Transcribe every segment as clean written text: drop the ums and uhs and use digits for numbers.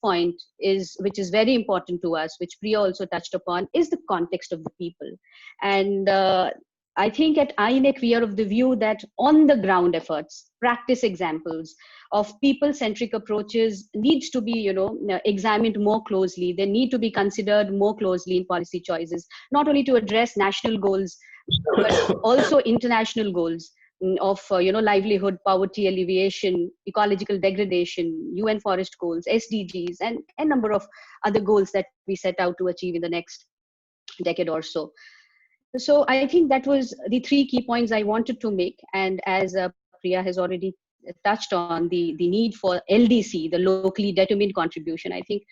point is, which is very important to us, which Priya also touched upon, is the context of the people. And I think at INEC, we are of the view that on the ground efforts, practice examples of people-centric approaches needs to be, examined more closely. They need to be considered more closely in policy choices, not only to address national goals, but also international goals of livelihood, poverty alleviation, ecological degradation, UN forest goals, SDGs, and a number of other goals that we set out to achieve in the next decade or so. So I think that was the three key points I wanted to make. And as Priya has already touched on, the need for LDC, the locally determined contribution, I think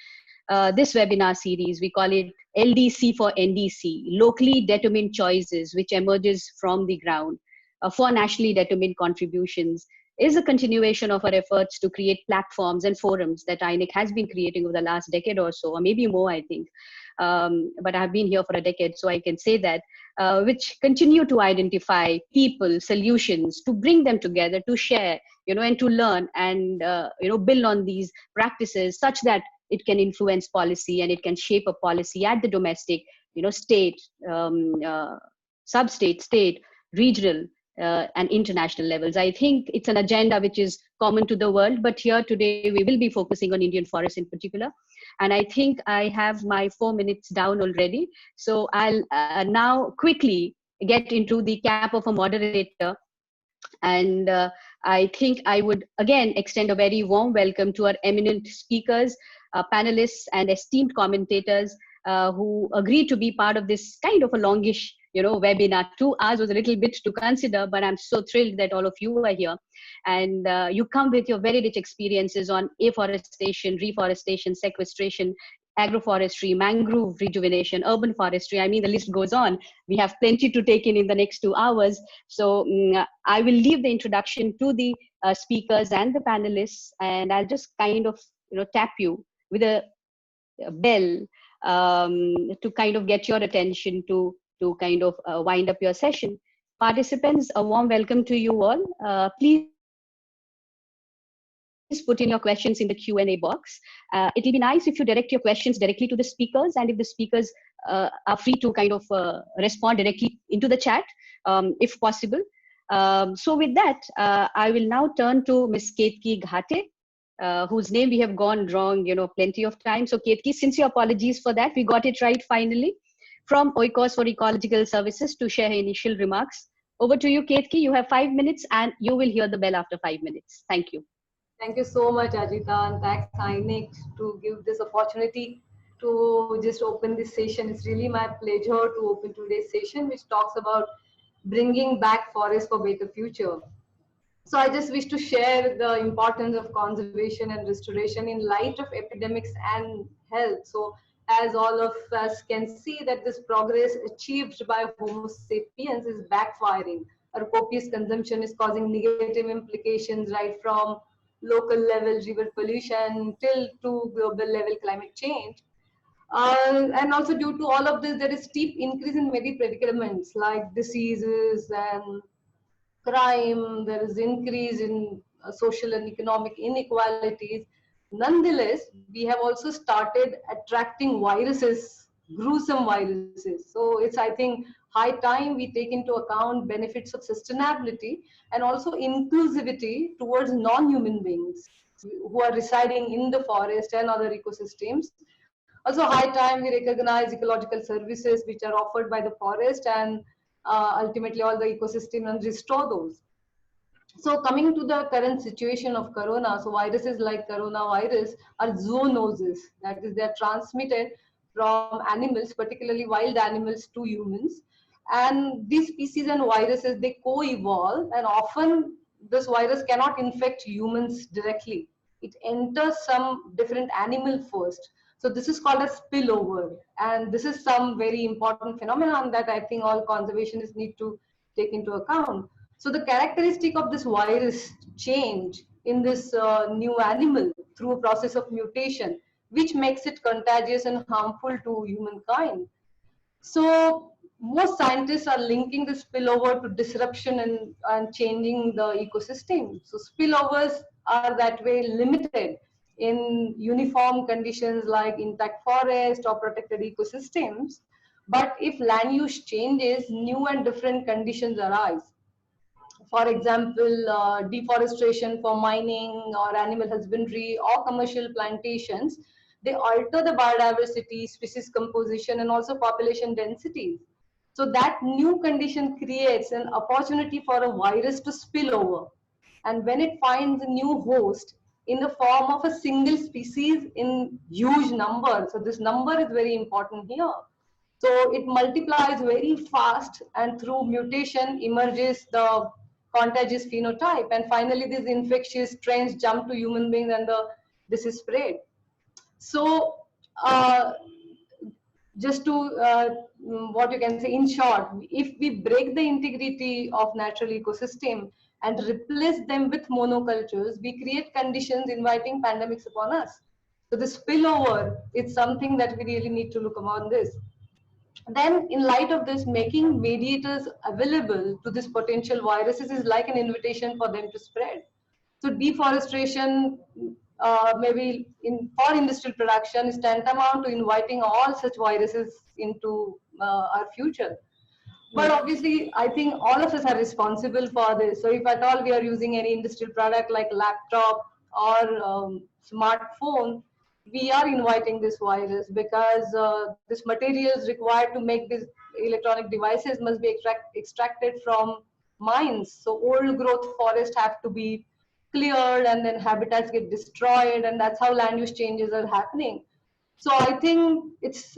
this webinar series, we call it LDC for NDC, locally determined choices, which emerges from the ground for nationally determined contributions, is a continuation of our efforts to create platforms and forums that INEC has been creating over the last decade or so, or maybe more, I think. But I've been here for a decade, so I can say that, which continue to identify people, solutions, to bring them together, to share, and to learn and, build on these practices such that it can influence policy and it can shape a policy at the domestic, state, sub-state, state, regional, and international levels. I think it's an agenda which is common to the world, but here today we will be focusing on Indian forests in particular. And I think I have my 4 minutes down already. So I'll now quickly get into the cap of a moderator. And I think I would again extend a very warm welcome to our eminent speakers, panelists, and esteemed commentators who agreed to be part of this kind of a longish webinar. 2 hours was a little bit to consider, but I'm so thrilled that all of you are here. And you come with your very rich experiences on afforestation, reforestation, sequestration, agroforestry, mangrove rejuvenation, urban forestry. I mean, the list goes on. We have plenty to take in the next 2 hours. So I will leave the introduction to the speakers and the panelists, and I'll just kind of tap you with a bell to kind of get your attention to kind of wind up your session. Participants, a warm welcome to you all. Please put in your questions in the Q&A box. It'll be nice if you direct your questions directly to the speakers, and if the speakers are free to kind of respond directly into the chat, if possible. So with that, I will now turn to Ms. Ketki Ghate, whose name we have gone wrong, plenty of times. So Ketki, sincere apologies for that. We got it right finally. From Oikos for Ecological Services to share her initial remarks. Over to you, Ketki. You have 5 minutes and you will hear the bell after 5 minutes. Thank you. Thank you so much, Ajita, and thanks INEC to give this opportunity to just open this session. It's really my pleasure to open today's session, which talks about bringing back forests for better future. So I just wish to share the importance of conservation and restoration in light of epidemics and health. So as all of us can see that this progress achieved by Homo sapiens is backfiring. Our copious consumption is causing negative implications right from local level river pollution till to global level climate change. And also due to all of this, there is steep increase in many predicaments like diseases and crime. There is increase in social and economic inequalities. Nonetheless, we have also started attracting viruses, gruesome viruses. So it's, I think, high time we take into account benefits of sustainability and also inclusivity towards non-human beings who are residing in the forest and other ecosystems. Also high time we recognize ecological services which are offered by the forest and ultimately all the ecosystem and restore those. So coming to the current situation of corona, so viruses like coronavirus are zoonoses, that is, they are transmitted from animals, particularly wild animals, to humans. And these species and viruses, they co-evolve, and often this virus cannot infect humans directly. It enters some different animal first. So this is called a spillover, and this is some very important phenomenon that I think all conservationists need to take into account. So the characteristic of this virus change in this new animal through a process of mutation, which makes it contagious and harmful to humankind. So most scientists are linking the spillover to disruption and changing the ecosystem. So spillovers are that way limited in uniform conditions like intact forest or protected ecosystems. But if land use changes, new and different conditions arise. For example, deforestation for mining or animal husbandry or commercial plantations, they alter the biodiversity, species composition, and also population densities. So that new condition creates an opportunity for a virus to spill over. And when it finds a new host in the form of a single species in huge numbers, so this number is very important here. So it multiplies very fast, and through mutation emerges the contagious phenotype. And finally, these infectious strains jump to human beings and the disease spread. So just to what you can say in short, if we break the integrity of natural ecosystem and replace them with monocultures, we create conditions inviting pandemics upon us. So the spillover is something that we really need to look upon this. Then in light of this, making mediators available to this potential viruses is like an invitation for them to spread. So deforestation, maybe for industrial production, is tantamount to inviting all such viruses into our future. But obviously, I think all of us are responsible for this. So if at all we are using any industrial product like laptop or smartphone, we are inviting this virus, because this materials required to make these electronic devices must be extracted from mines. So old growth forests have to be cleared, and then habitats get destroyed, and that's how land use changes are happening. So I think it's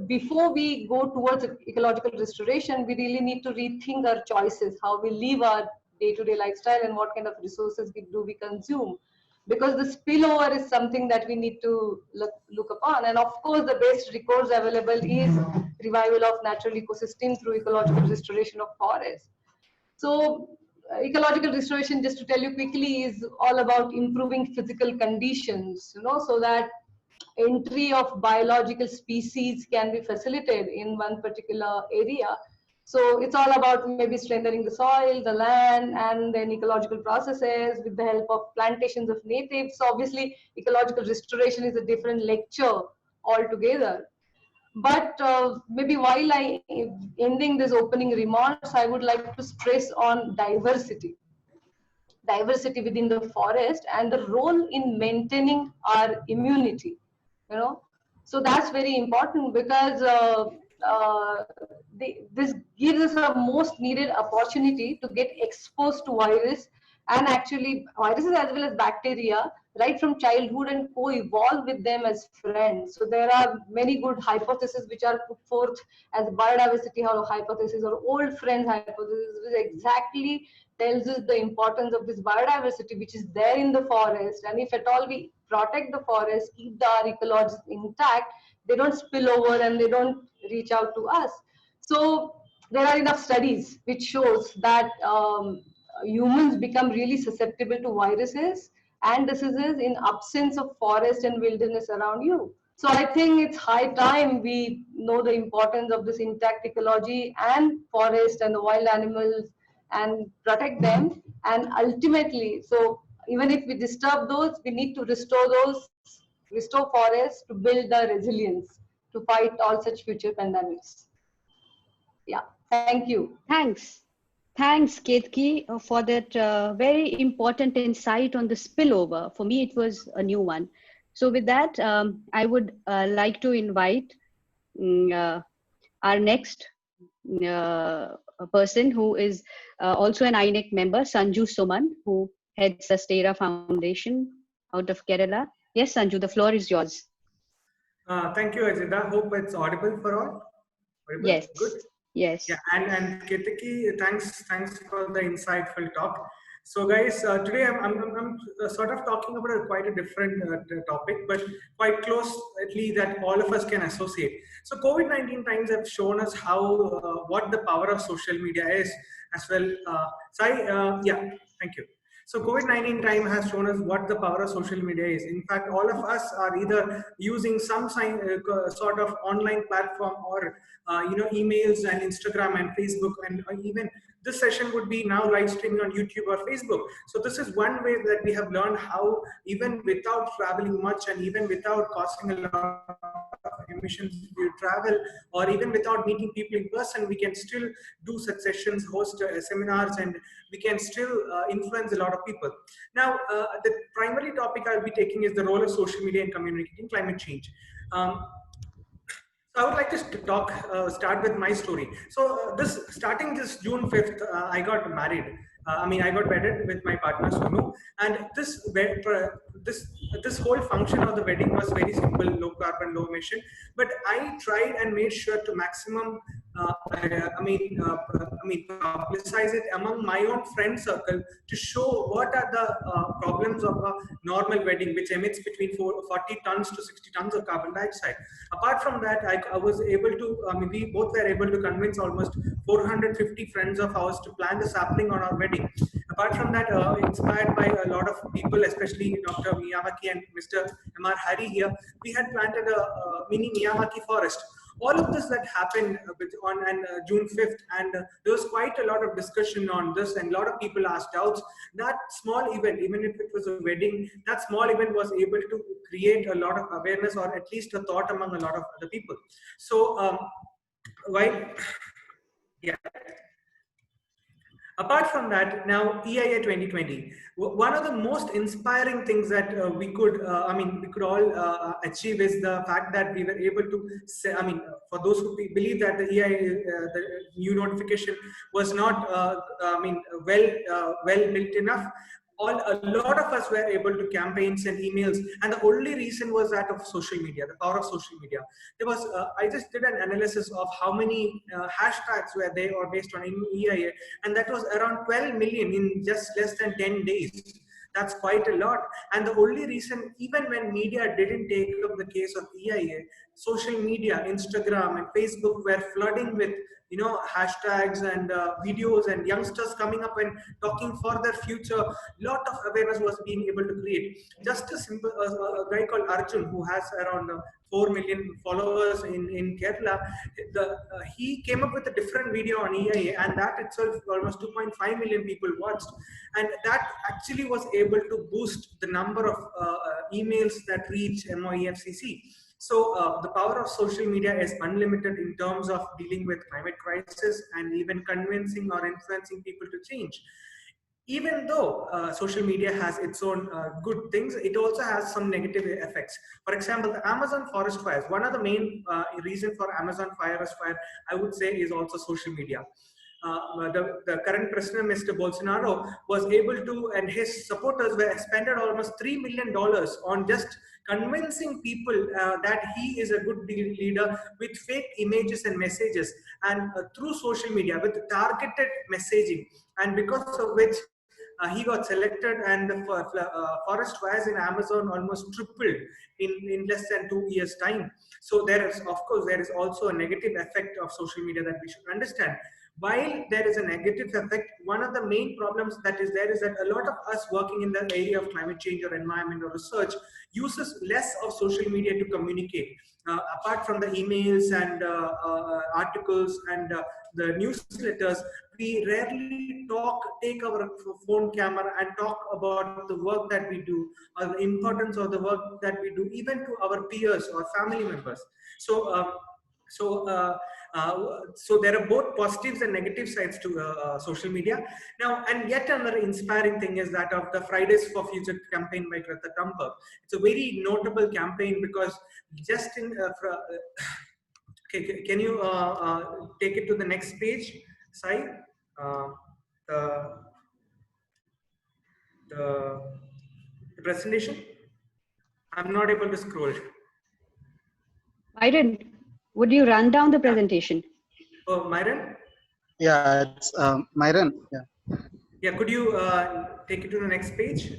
before we go towards ecological restoration, we really need to rethink our choices, how we live our day-to-day lifestyle, and what kind of resources we consume, because the spillover is something that we need to look upon. And of course, the best recourse available is revival of natural ecosystem through ecological restoration of forests. So ecological restoration, just to tell you quickly, is all about improving physical conditions, so that entry of biological species can be facilitated in one particular area. So it's all about maybe strengthening the soil, the land, and then ecological processes with the help of plantations of natives. So obviously, ecological restoration is a different lecture altogether. But maybe while I ending this opening remarks, I would like to stress on diversity within the forest and the role in maintaining our immunity. So that's very important, because this gives us a most needed opportunity to get exposed to virus, and actually viruses as well as bacteria right from childhood, and co-evolve with them as friends. So there are many good hypotheses which are put forth as biodiversity hypothesis or old friends hypothesis, which exactly tells us the importance of this biodiversity which is there in the forest. And if at all we protect the forest, keep the ecology intact, they don't spill over and they don't reach out to us. So there are enough studies which shows that humans become really susceptible to viruses and diseases in absence of forest and wilderness around you. So I think it's high time we know the importance of this intact ecology and forest and the wild animals, and protect them. And ultimately, so even if we disturb those, we need to restore forests to build the resilience to fight all such future pandemics. Yeah, thank you. Thanks, Ketki, for that very important insight on the spillover. For me, it was a new one. So with that, I would like to invite our next person, who is also an INEC member, Sanju Suman, who heads the Stera Foundation out of Kerala. Yes, Sanju, the floor is yours. Thank you, Ajita. Hope it's audible for all. Audible? Yes. Good. Yes. Yeah, and Ketki, thanks for the insightful talk. So, guys, today I'm sort of talking about quite a different topic, but quite closely that all of us can associate. So, COVID-19 times have shown us how what the power of social media is as well. Sai, yeah, thank you. So COVID-19 time has shown us what the power of social media is. In fact, all of us are either using some sort of online platform or emails and Instagram and Facebook and even this session would be now live streaming on YouTube or Facebook. So this is one way that we have learned how, even without traveling much and even without costing a lot of emissions if you travel, or even without meeting people in person, we can still do such sessions, host seminars, and we can still influence a lot of people. Now, the primary topic I'll be taking is the role of social media in communicating climate change. So I would like to start with my story. So starting this June 5th, I got married. I got wedded with my partner Sonu, and this whole function of the wedding was very simple, low carbon, low emission. But I tried and made sure to maximum, publicize it among my own friend circle to show what are the problems of a normal wedding, which emits between 40 tons to 60 tons of carbon dioxide. Apart from that, I was able to, we both were able to convince almost 450 friends of ours to plant the sapling on our wedding. Apart from that, inspired by a lot of people, especially Dr. Miyawaki and Mr. M.R. Hari here, we had planted a mini Miyawaki forest. All of this that happened on June 5th, and there was quite a lot of discussion on this, and a lot of people asked doubts. That small event, even if it was a wedding, that small event was able to create a lot of awareness, or at least a thought among a lot of other people. So, apart from that, now EIA 2020, one of the most inspiring things that we could all achieve is the fact that we were able to say, for those who believe that the EIA, the new notification was not, well built enough, a lot of us were able to campaign, send emails, and the only reason was that of social media, the power of social media. There was, I just did an analysis of how many hashtags were there or based on EIA, and that was around 12 million in just less than 10 days. That's quite a lot. And the only reason, even when media didn't take up the case of EIA, social media, Instagram and Facebook were flooding with hashtags and videos, and youngsters coming up and talking for their future. Lot of awareness was being able to create. Just a simple a guy called Arjun, who has around 4 million followers in Kerala, he came up with a different video on EIA, and that itself almost 2.5 million people watched, and that actually was able to boost the number of emails that reach MOEFCC. So the power of social media is unlimited in terms of dealing with climate crisis and even convincing or influencing people to change. Even though social media has its own good things, it also has some negative effects. For example, the Amazon forest fires, one of the main reason for Amazon forest fire, I would say, is also social media. The current president, Mr. Bolsonaro, was able to, and his supporters were spending almost $3 million on just convincing people that he is a good leader with fake images and messages, and through social media with targeted messaging, and because of which he got selected, and the forest fires in Amazon almost tripled in less than 2 years' time. So there is, of course, there is also a negative effect of social media that we should understand. While there is a negative effect, one of the main problems that is there is that a lot of us working in the area of climate change or environment or research uses less of social media to communicate. Apart from the emails and articles and the newsletters, we rarely take our phone camera and talk about the work that we do, or the importance of the work that we do, even to our peers or family members. So there are both positives and negative sides to social media. Now, and yet another inspiring thing is that of the Fridays for Future campaign by Greta Thunberg. It's a very notable campaign because just in, okay, can you take it to the next page, Sai? The presentation? I'm not able to scroll. Myron, would you run down the presentation? Oh, Myron? Yeah, it's Myron. Yeah. Yeah, could you take it to the next page?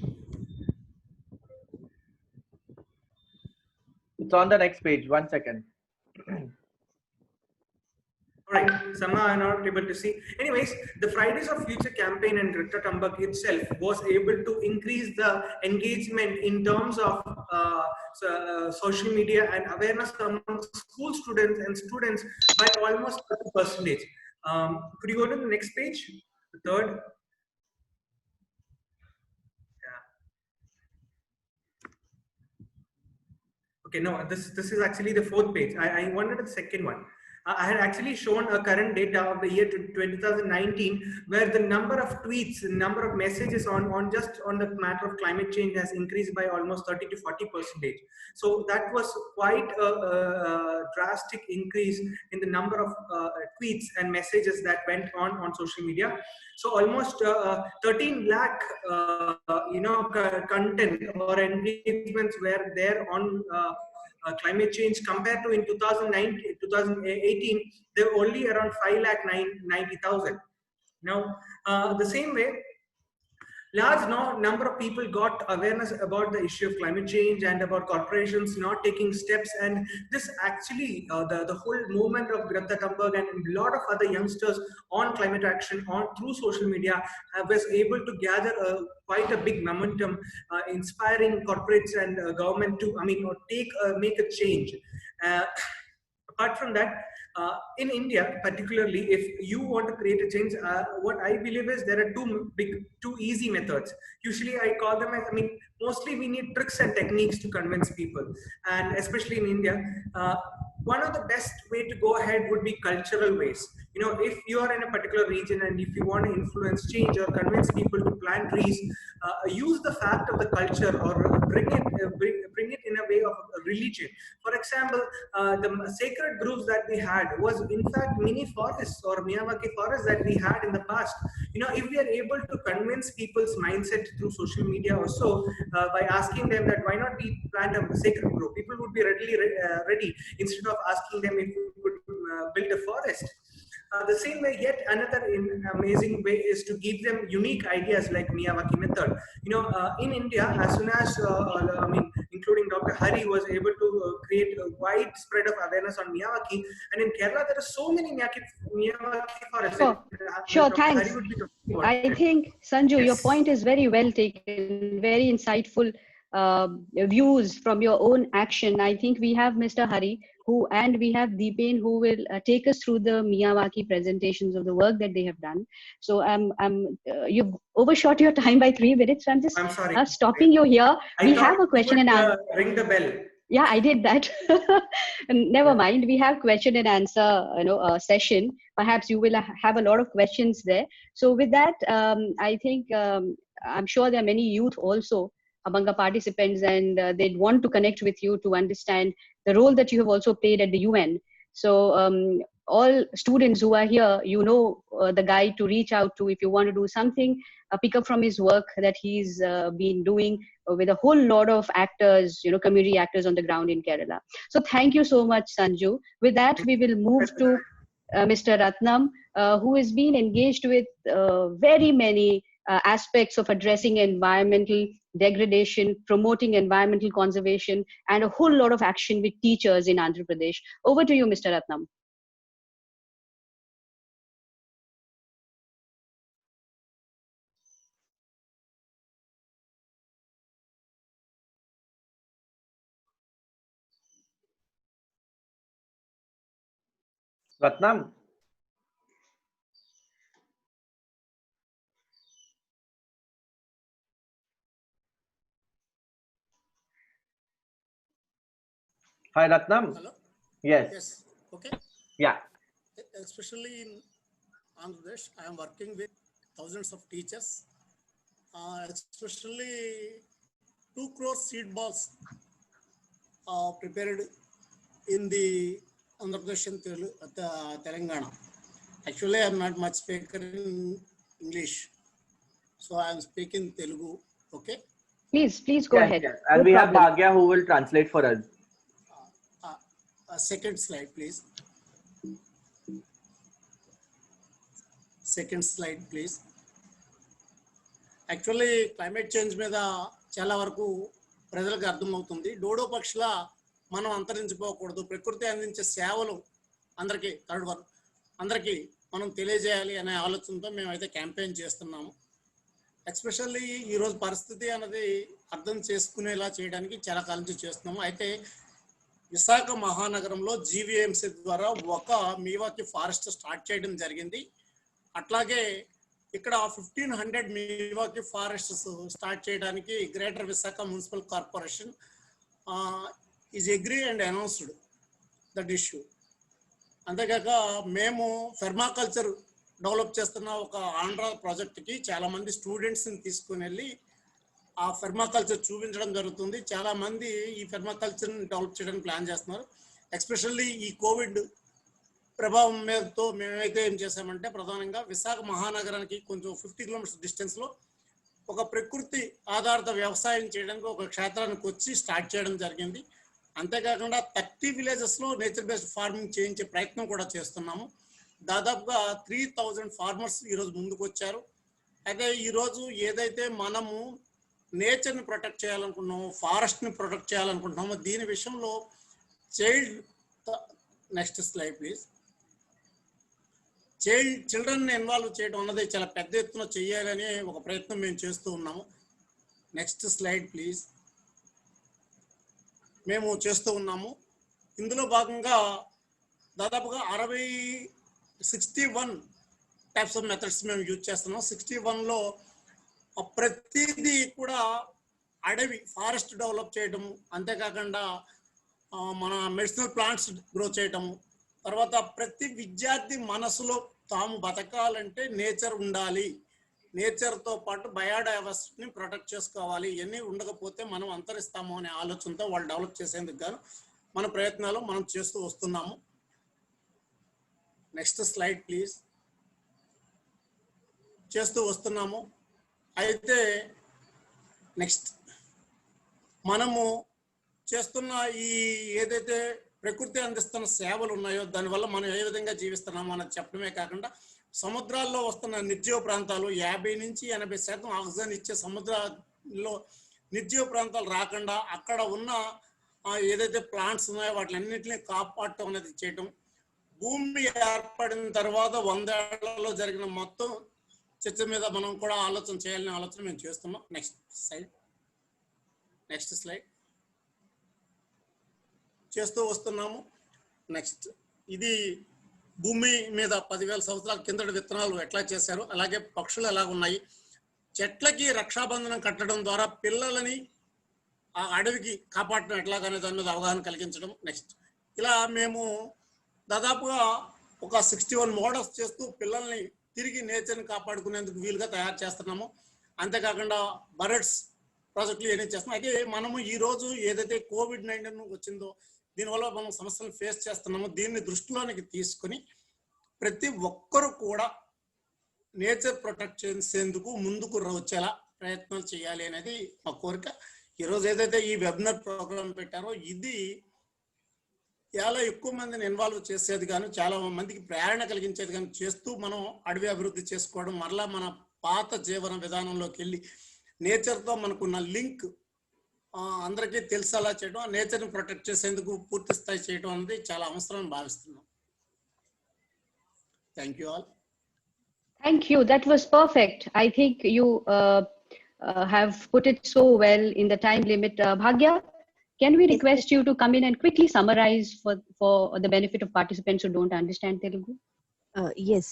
It's on the next page. 1 second. All right, somehow I'm not able to see. Anyways, the Fridays of Future campaign and Greta Thunberg itself was able to increase the engagement in terms of social media and awareness among school students and students by almost 30%. Could you go to the next page? The third. Okay, no, this is actually the fourth page. I wanted the second one. I had actually shown a current data of the year 2019, where the number of tweets, the number of messages on just on the matter of climate change has increased by almost 30 to 40%. So that was quite a drastic increase in the number of tweets and messages that went on social media. So almost 13 lakh, content or engagements were there on climate change, compared to in 2018, there were only around 5,90,000. Now, the same way, large number of people got awareness about the issue of climate change and about corporations not taking steps, and this actually the whole movement of Greta Thunberg and a lot of other youngsters on climate action through social media was able to gather quite a big momentum, inspiring corporates and government to make a change. Apart from that, in India, particularly, if you want to create a change, what I believe is there are two easy methods. Usually, I call them as, mostly we need tricks and techniques to convince people, and especially in India, one of the best way to go ahead would be cultural ways. If you are in a particular region and if you want to influence change or convince people to plant trees, use the fact of the culture or bring it in a way of a religion. For example, the sacred groves that we had was in fact mini forests or Miyawaki forests that we had in the past. If we are able to convince people's mindset through social media also, by asking them that why not we plant a sacred grove, people would be readily ready, instead of asking them if we could build a forest. The same way, yet another amazing way is to give them unique ideas like Miyawaki method. In India, as soon as including Dr. Hari was able to create a widespread of awareness on Miyawaki, and in Kerala there are so many Miyawaki forests. Sure, thanks. I think, Sanju, Yes. your point is very well taken, very insightful views from your own action. I think we have Mr. Hari, and we have Deepen, who will take us through the Miyawaki presentations of the work that they have done. So you've overshot your time by 3 minutes. So I'm just sorry. Stopping you here. We have a question and answer. Ring the bell. Yeah, I did that. Never mind. We have question and answer, session. Perhaps you will have a lot of questions there. So with that, I think I'm sure there are many youth also among the participants, and they'd want to connect with you to understand the role that you have also played at the UN. So all students who are here, the guy to reach out to if you want to do something, pick up from his work that he's been doing with a whole lot of actors, community actors on the ground in Kerala. So thank you so much, Sanju. With that, we will move to Mr. Ratnam, who has been engaged with very many aspects of addressing environmental degradation, promoting environmental conservation, and a whole lot of action with teachers in Andhra Pradesh. Over to you, Mr. Ratnam. Ratnam. Hi, Ratnam. Hello? Yes. Yes. Okay. Yeah. Especially in Andhra Pradesh, I am working with thousands of teachers, especially 2 crore seed balls prepared in the Andhra Pradesh and Telangana. Actually, I am not much speaker in English, so I am speaking Telugu. Okay. Please go ahead. Yes. And we have Bhagya who will translate for us. Second slide, please. Second slide, please. Actually, climate change మీద చాలా వరకు ప్రజలకు అర్థమవుతుంది. Dodo పక్షుల మనం అంతరించిపోకూడదు. ప్రకృతి అందించే సేవలు అందరికీ మనం తెలియజేయాలి అనే ఆలోచనతో మేమైతే క్యాంపెయిన్ చేస్తున్నాము. ఎస్పెషల్లీ ఈరోజు పరిస్థితి అనేది అర్థం చేసుకునేలా చేయడానికి చాలా కాలం నుంచి చేస్తున్నాము. అయితే విశాఖ మహానగరంలో జీవీఎంసీ ద్వారా ఒక మీవాకి ఫారెస్ట్ స్టార్ట్ చేయడం జరిగింది. అట్లాగే ఇక్కడ 1500 మిల్వాకీ ఫారెస్ట్స్ స్టార్ట్ చేయడానికి greater Visakha municipal corporation is agree and announced that issue. అంతేకాక మేము ఫెర్మాకల్చర్ డెవలప్ చేస్తున్న ఒక ఆంధ్ర ప్రాజెక్ట్కి చాలామంది స్టూడెంట్స్ని తీసుకుని వెళ్ళి ఆ ఫెర్మాకల్చర్ చూపించడం జరుగుతుంది. చాలామంది ఈ ఫెర్మాకల్చర్ని డెవలప్ చేయడానికి ప్లాన్ చేస్తున్నారు. ఎస్పెషల్లీ ఈ కోవిడ్ ప్రభావం మీదతో మేమైతే ఏం చేసామంటే ప్రధానంగా విశాఖ మహానగరానికి కొంచెం 50 కిలోమీటర్స్ డిస్టెన్స్లో ఒక ప్రకృతి ఆధారిత వ్యవసాయం చేయడానికి ఒక క్షేత్రానికి వచ్చి స్టార్ట్ చేయడం జరిగింది. అంతేకాకుండా 30 విలేజెస్లో నేచర్ బేస్డ్ ఫార్మింగ్ చేయించే ప్రయత్నం కూడా చేస్తున్నాము. దాదాపుగా 3000 ఫార్మర్స్ ఈరోజు ముందుకు వచ్చారు. అయితే ఈరోజు ఏదైతే మనము నేచర్ని ప్రొటెక్ట్ చేయాలనుకుంటున్నామో, ఫారెస్ట్ని ప్రొటెక్ట్ చేయాలనుకుంటున్నామో, దీని విషయంలో నెక్స్ట్ స్లైడ్ ప్లీజ్. చిల్డ్రన్ని ఇన్వాల్వ్ చేయడం అన్నది చాలా పెద్ద ఎత్తున చేయాలని ఒక ప్రయత్నం మేము చేస్తూ ఉన్నాము. Next slide please. మేము చేస్తూ ఉన్నాము. ఇందులో భాగంగా దాదాపుగా 61 టైప్స్ ఆఫ్ మెథడ్స్ మేము యూజ్ చేస్తున్నాం. 61లో ప్రతిదీ కూడా అడవి ఫారెస్ట్ డెవలప్ చేయడము, అంతేకాకుండా మన మెడిసినల్ ప్లాంట్స్ గ్రో చేయటము, తర్వాత ప్రతి విద్యార్థి మనసులో తాము బతకాలంటే నేచర్ ఉండాలి, నేచర్తో పాటు బయోడైవర్సిటీని ప్రొటెక్ట్ చేసుకోవాలి, ఇవన్నీ ఉండకపోతే మనం అంతరిస్తాము అనే ఆలోచనతో వాళ్ళు డెవలప్ చేసేందుకు గాను మన ప్రయత్నాలు మనం చేస్తూ వస్తున్నాము. Next slide please. చేస్తూ వస్తున్నాము. అయితే నెక్స్ట్ మనము చేస్తున్న ఈ ఏదైతే ప్రకృతి అందిస్తున్న సేవలు ఉన్నాయో దానివల్ల మనం ఏ విధంగా జీవిస్తున్నామో అన్నది చెప్పడమే కాకుండా సముద్రాల్లో వస్తున్న నిర్జీవ ప్రాంతాలు 50 నుంచి 80% ఆక్సిజన్ ఇచ్చే సముద్రాల్లో నిర్జీవ ప్రాంతాలు రాకుండా అక్కడ ఉన్న ఏదైతే ప్లాంట్స్ ఉన్నాయో వాటిలన్నింటినీ కాపాడటం అనేది చేయటం. భూమి ఏర్పడిన తర్వాత 100 ఏళ్లలో జరిగిన మొత్తం చర్చ మీద మనం కూడా ఆలోచన చేయాలనే ఆలోచన మేము చేస్తున్నాం. నెక్స్ట్ స్లైడ్ చేస్తూ వస్తున్నాము. నెక్స్ట్ ఇది భూమి మీద 10,000 సంవత్సరాల కిందటి విత్తనాలు ఎట్లా చేశారు, అలాగే పక్షులు ఎలా ఉన్నాయి, చెట్లకి రక్షాబంధనం కట్టడం ద్వారా పిల్లలని ఆ అడవికి కాపాడటం ఎట్లాగనే దాని మీద అవగాహన కలిగించడం. నెక్స్ట్ ఇలా మేము దాదాపుగా ఒక 61 మోడల్స్ చేస్తూ పిల్లల్ని తిరిగి నేచర్ని కాపాడుకునేందుకు వీలుగా తయారు చేస్తున్నాము. అంతేకాకుండా బర్డ్స్ ప్రాజెక్టులు ఏదైతే చేస్తున్నాం. అయితే మనము ఈరోజు ఏదైతే COVID-19 వచ్చిందో దీనివల్ల మనం సమస్యలను ఫేస్ చేస్తున్నాము. దీన్ని దృష్టిలోనికి తీసుకుని ప్రతి ఒక్కరు కూడా నేచర్ ప్రొటెక్ట్ చేసేందుకు ముందుకు వచ్చేలా ప్రయత్నాలు చేయాలి అనేది మా కోరిక. ఈరోజు ఏదైతే ఈ వెబినార్ ప్రోగ్రామ్ పెట్టారో ఇది చాలా ఎక్కువ మందిని ఇన్వాల్వ్ చేసేది కానీ చాలా మందికి ప్రేరణ కలిగించేది కానీ చేస్తూ మనం అడవి అభివృద్ధి చేసుకోవడం, మరలా మన పాత జీవన విధానంలోకి వెళ్ళి నేచర్తో మనకున్న లింక్ అందరికీ తెలిసేలా చేయడం, నేచర్ని ప్రొటెక్ట్ చేసేందుకు పూర్తి స్థాయి చేయడం అనేది చాలా అవసరం భావిస్తున్నాం. Thank you all. Thank you. That was perfect. I think you have put it so well in the time limit. Bhagya, can we request you to come in and quickly summarize for the benefit of participants who don't understand Telugu? Yes.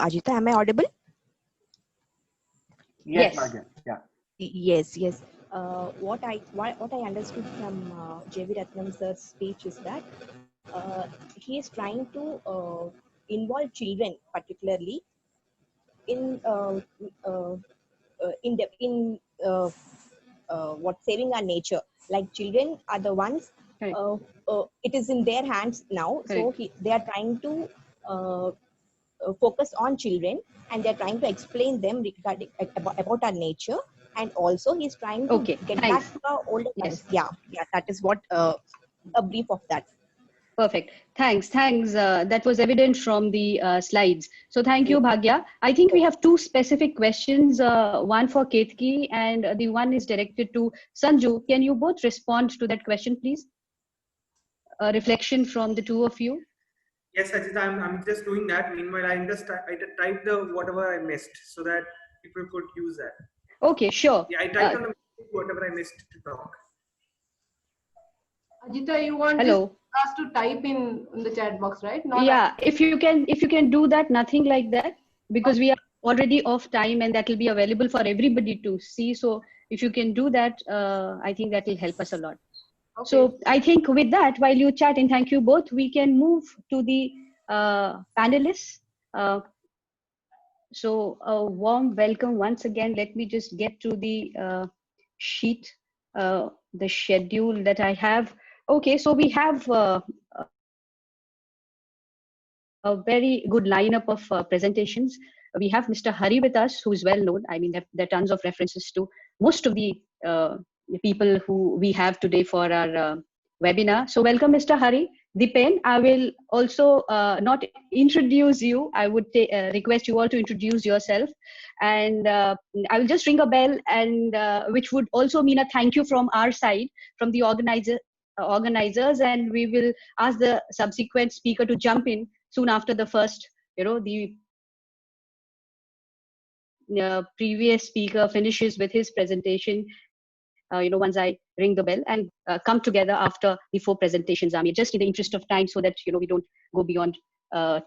Ajita, am I audible? Yes. Yeah. Yes. What I understood from J.V. Ratnam sir's speech is that he is trying to involve children, particularly in saving our nature. Like children are the ones. It is in their hands now. So they are trying to focus on children, and they are trying to explain them regarding about our nature. And also he's trying to get back to our older times. Yeah, that is what a brief of that. Perfect. Thanks. That was evident from the slides. So thank you, Bhagya. I think we have two specific questions, one for Ketki and the one is directed to Sanju. Can you both respond to that question, please? A reflection from the two of you. Yes, Ajita, I'm just doing that. Meanwhile, I typed the whatever I missed so that people could use that. Okay, sure. Yeah, I typed on the whatever I missed to talk. Ajita, you want us to type in the chat box, right? If you can do that, nothing like that, because we are already off time, and that will be available for everybody to see. So if you can do that, I think that will help us a lot. Okay. So I think with that, while you chat, and thank you both, we can move to the panelists. So a warm welcome once again. Let me just get to the sheet, the schedule that I have. Okay, so we have a very good lineup of presentations. We have Mr. Hari with us, who is well known. I mean, there are tons of references to most of the people who we have today for our webinar. So welcome, Mr. Hari. Dipen, I will also not introduce you. I would request you all to introduce yourself. And I will just ring a bell, and which would also mean a thank you from our side, from the organizers, and we will ask the subsequent speaker to jump in soon after the first, the previous speaker finishes with his presentation, once I ring the bell, and come together after the 4 presentations are made, just in the interest of time, so that, we don't go beyond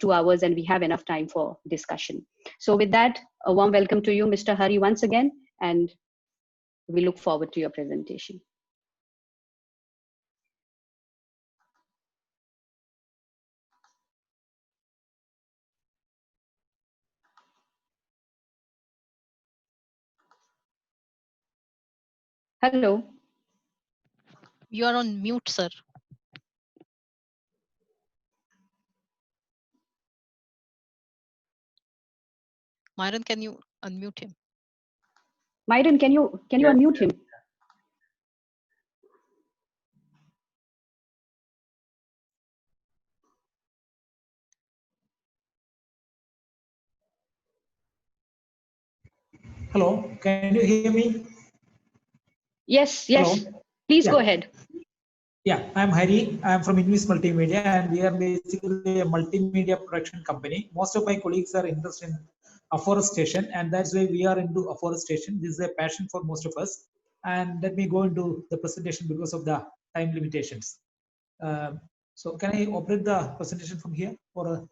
2 hours and we have enough time for discussion. So with that, a warm welcome to you, Mr. Hari, once again, and we look forward to your presentation. Hello. You are on mute, sir. Myron, can you unmute him? Myron, can you Yes, unmute him? Hello, can you hear me? Yes. Hello? Please go Yeah. ahead. Yeah, I'm Hari. I'm from Invis Multimedia, and we are basically a multimedia production company. Most of my colleagues are interested in afforestation, and that's why we are into afforestation. This is a passion for most of us. And let me go into the presentation because of the time limitations. So can I operate the presentation from here? Or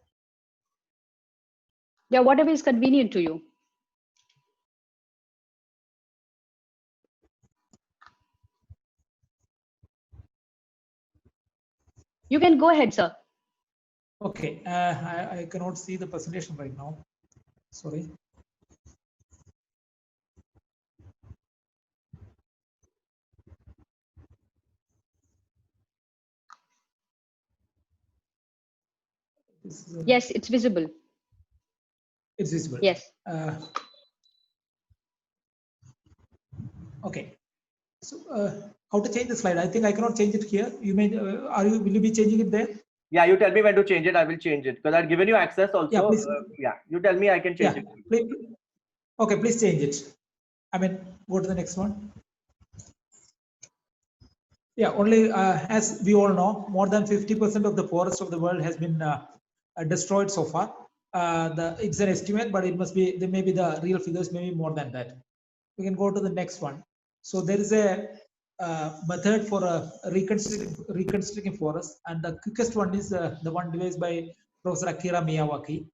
Yeah, whatever is convenient to you. You can go ahead, sir. okay, I cannot see the presentation right now. Sorry. Yes, it's visible. It's visible. Yes. Okay. So how to change the slide? I think I cannot change it here. You may will you be changing it there? Yeah, you tell me when to change it. I will change it because I've given you access also. Yeah, please. Yeah, you tell me. I can change Yeah. it. Please, okay, please change it. I mean, go to the next one. Yeah, only as we all know, more than 50% of the forest of the world has been destroyed so far. It's an estimate, but it must be, there may be the real figures, maybe more than that. We can go to the next one. So there is a method for reconstructing forest, and the quickest one is the one devised by Professor Akira Miyawaki,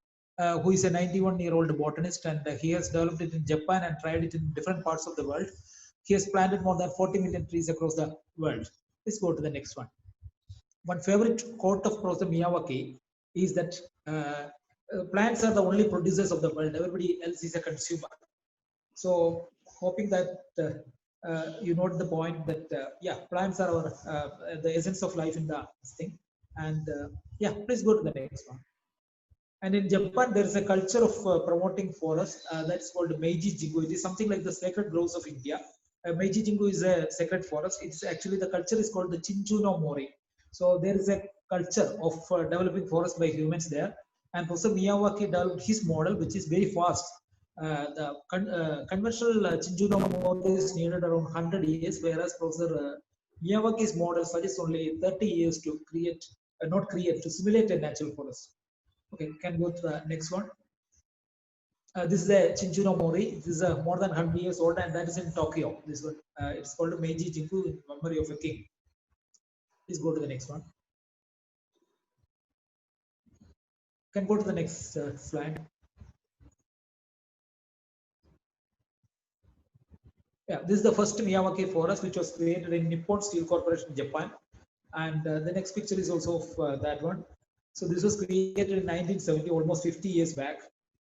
who is a 91-year-old botanist, and he has developed it in Japan and tried it in different parts of the world. He has planted more than 40 million trees across the world. Let's go to the next one. One favorite quote of Professor Miyawaki is that plants are the only producers of the world. Everybody else is a consumer. So hoping that you note the point that yeah, plants are our the essence of life in the thing. And yeah, please go to the next one. And in Japan, there is a culture of promoting forests that's called Meiji Jingu. It is something like the sacred groves of India. Meiji Jingu is a sacred forest. It's actually, the culture is called the Chinchu no Mori. So there is a culture of developing forest by humans there. And Professor Miyawaki developed his model, which is very fast. The conventional Chinchu no Mori is needed around 100 years, whereas Professor Miyawaki's model suggests only 30 years to create, to simulate a natural forest. Okay, can go to the next one. This is a Chinchu no Mori. This is more than 100 years old, and that is in Tokyo. This one, it's called Meiji Jingu in memory of a king. Please go to the next one. Can go to the next slide. Yeah, this is the first Miyawaki forest which was created in Nippon Steel Corporation, Japan. And the next picture is also of that one. So this was created in 1970, almost 50 years back.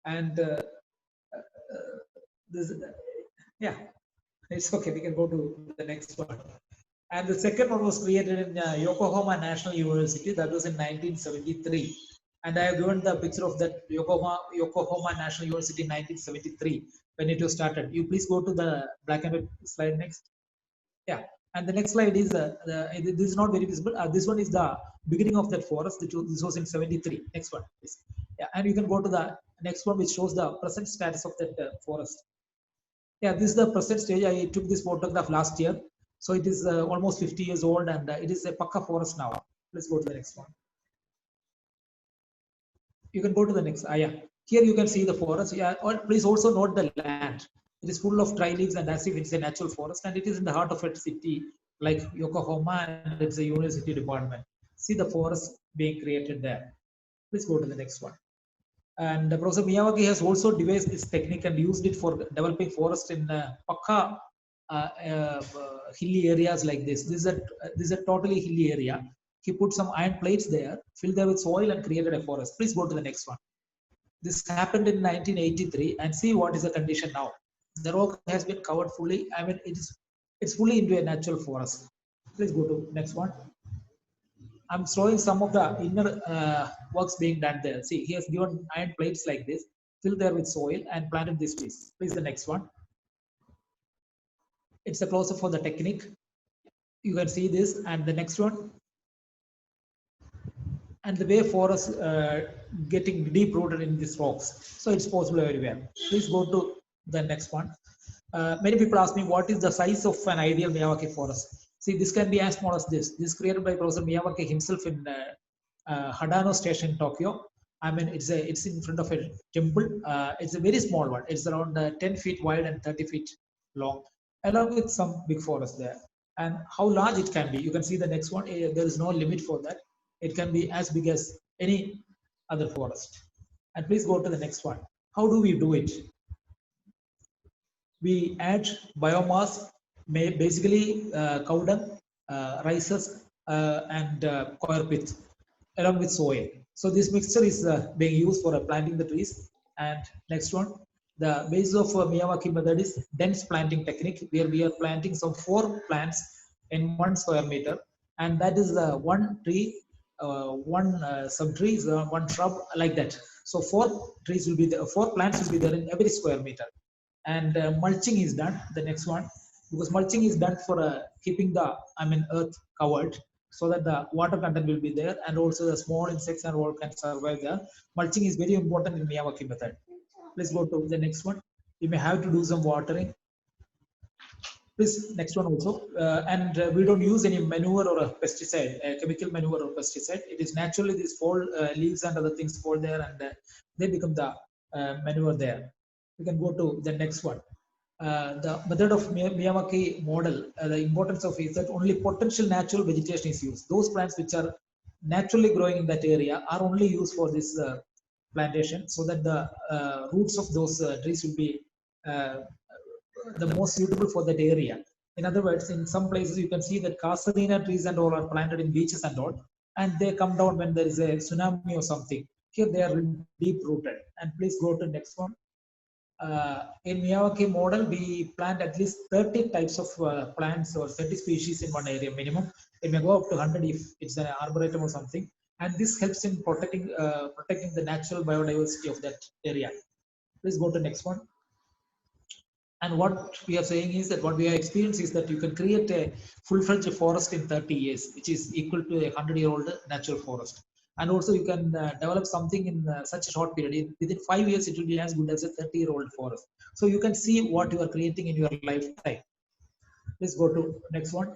And this, yeah, it's okay. We can go to the next one. And the second one was created in Yokohama National University. That was in 1973. And I have given the picture of that Yokohama National University in 1973 when it was started. You please go to the black and white slide next. Yeah. And the next slide is, this is not very visible. This one is the beginning of that forest. This was in 73. Next one, please. Yeah. And you can go to the next one, which shows the present status of that forest. Yeah, this is the present stage. I took this photograph last year. So it is almost 50 years old, and it is a Pakka forest now. Let's go to the next one. You can go to the next. Yeah. Here you can see the forest. Yeah. Or please also note the land. It is full of dry leaves and as if it's a natural forest, and it is in the heart of a city like Yokohama, and it's a university department. See the forest being created there. Please go to the next one. And Professor Miyawaki has also devised this technique and used it for developing forest in Pakka hilly areas like this. This is a totally hilly area. He put some iron plates there, filled them with soil, and created a forest. Please go to the next one. This happened in 1983, and see what is the condition now. The rock has been covered fully. I mean, it's fully into a natural forest. Please go to next one. I'm showing some of the inner works being done there. See, he has given iron plates like this, filled there with soil, and planted this trees. Please the next one. It's a close-up for the technique. You can see this, and the next one. And the way forest getting deep rooted in these rocks. So it's possible everywhere. Please go to the next one. Many people ask me what is the size of an ideal Miyawaki forest. See, this can be as small as this. This is created by Professor Miyawaki himself in Hadano Station, Tokyo. I mean, it's in front of a temple. It's a very small one. It's around 10 feet wide and 30 feet long, along with some big forest there. And how large it can be, you can see the next one. There is no limit for that. It can be as big as any other forest. And please go to the next one. How do we do it? We add biomass, basically cow dung, rices, and coir pith, along with soil. So this mixture is being used for planting the trees. And next one, the base of Miyawaki method is dense planting technique, where we are planting some 4 plants in 1 square meter, and that is one tree, one sub-tree, 1 shrub, like that. So 4 trees will be there, 4 plants will be there in every square meter. And mulching is done. The next one, because mulching is done for keeping the earth covered, so that the water content will be there, and also the small insects and all can survive there. Mulching is very important in Miyawaki method. Please go to the next one. You may have to do some watering. Please, next one also. And we don't use any manure or a pesticide, chemical manure or pesticide. It is naturally these fall leaves and other things fall there, and they become the manure there. We can go to the next one. The method of Miyawaki model, the importance of it is that only potential natural vegetation is used. Those plants which are naturally growing in that area are only used for this plantation, so that the roots of those trees will be the most suitable for that area. In other words, in some places you can see that Casadina trees and all are planted in beaches and all, and they come down when there is a tsunami or something. Here they are deep rooted. And please go to next one. In Miyawaki model, we plant at least 30 types of plants or 30 species in one area minimum. It may go up to 100 if it's an arboretum or something. And this helps in protecting the natural biodiversity of that area. Please go to next one. And what we are saying is that what we have experienced is that you can create a full-fledged forest in 30 years, which is equal to a 100-year-old natural forest. And also you can develop something in such a short period. Within 5 years, it will be as good as a 30-year-old forest. So you can see what you are creating in your lifetime. Please go to next one.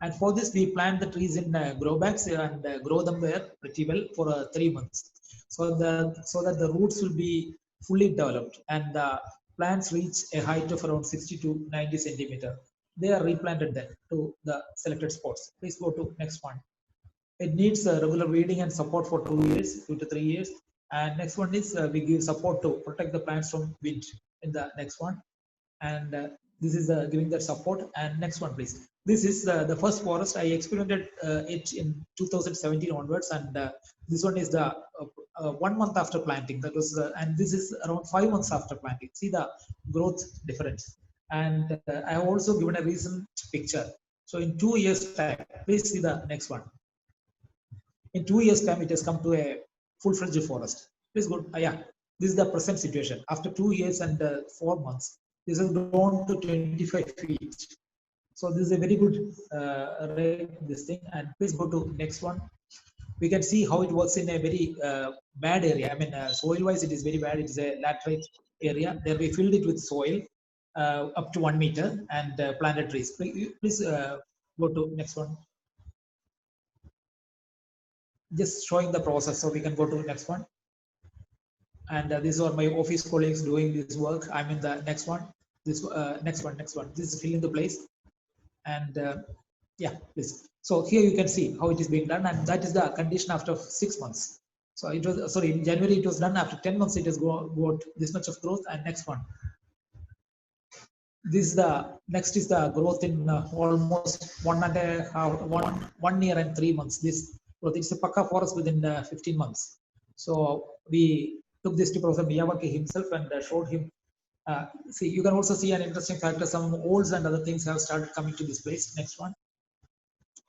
And for this, we plant the trees in grow bags and grow them there pretty well for 3 months. So that the roots will be fully developed, and the plants reach a height of around 60 to 90 centimeter. They are replanted then to the selected spots. Please go to next one. It needs regular weeding and support for 2 to 3 years. And next one is we give support to protect the plants from wind in the next one. And this is giving that support. And next one, please. This is the first forest. I experimented it in 2017 onwards, and this one is the 1 month after planting. That was, and this is around 5 months after planting. See the growth difference. And I have also given a recent picture. So in 2 years time, please see the next one. In 2 years time, it has come to a full-fledged forest. Please go. Yeah, this is the present situation. After 2 years and 4 months, this has grown to 25 feet. So this is a very good this thing. And please go to next one. We can see how it works in a very bad area. I mean, soil-wise, it is very bad. It is a laterite area. There we filled it with soil up to 1 meter and planted trees. Please go to next one. Just showing the process, so we can go to next one. And these are my office colleagues doing this work. I'm in the next one. This next one. This is filling the place. And yeah, please. So here you can see how it is being done, and that is the condition after 6 months. So it was, sorry, in January it was done. After 10 months it has got this much of growth. And next one. This is the next is the growth in almost 1 year and 3 months. This growth, it's a Pakka forest within 15 months. So we took this to Professor Miyawaki himself and showed him. See, you can also see an interesting factor. Some olds and other things have started coming to this place. Next one.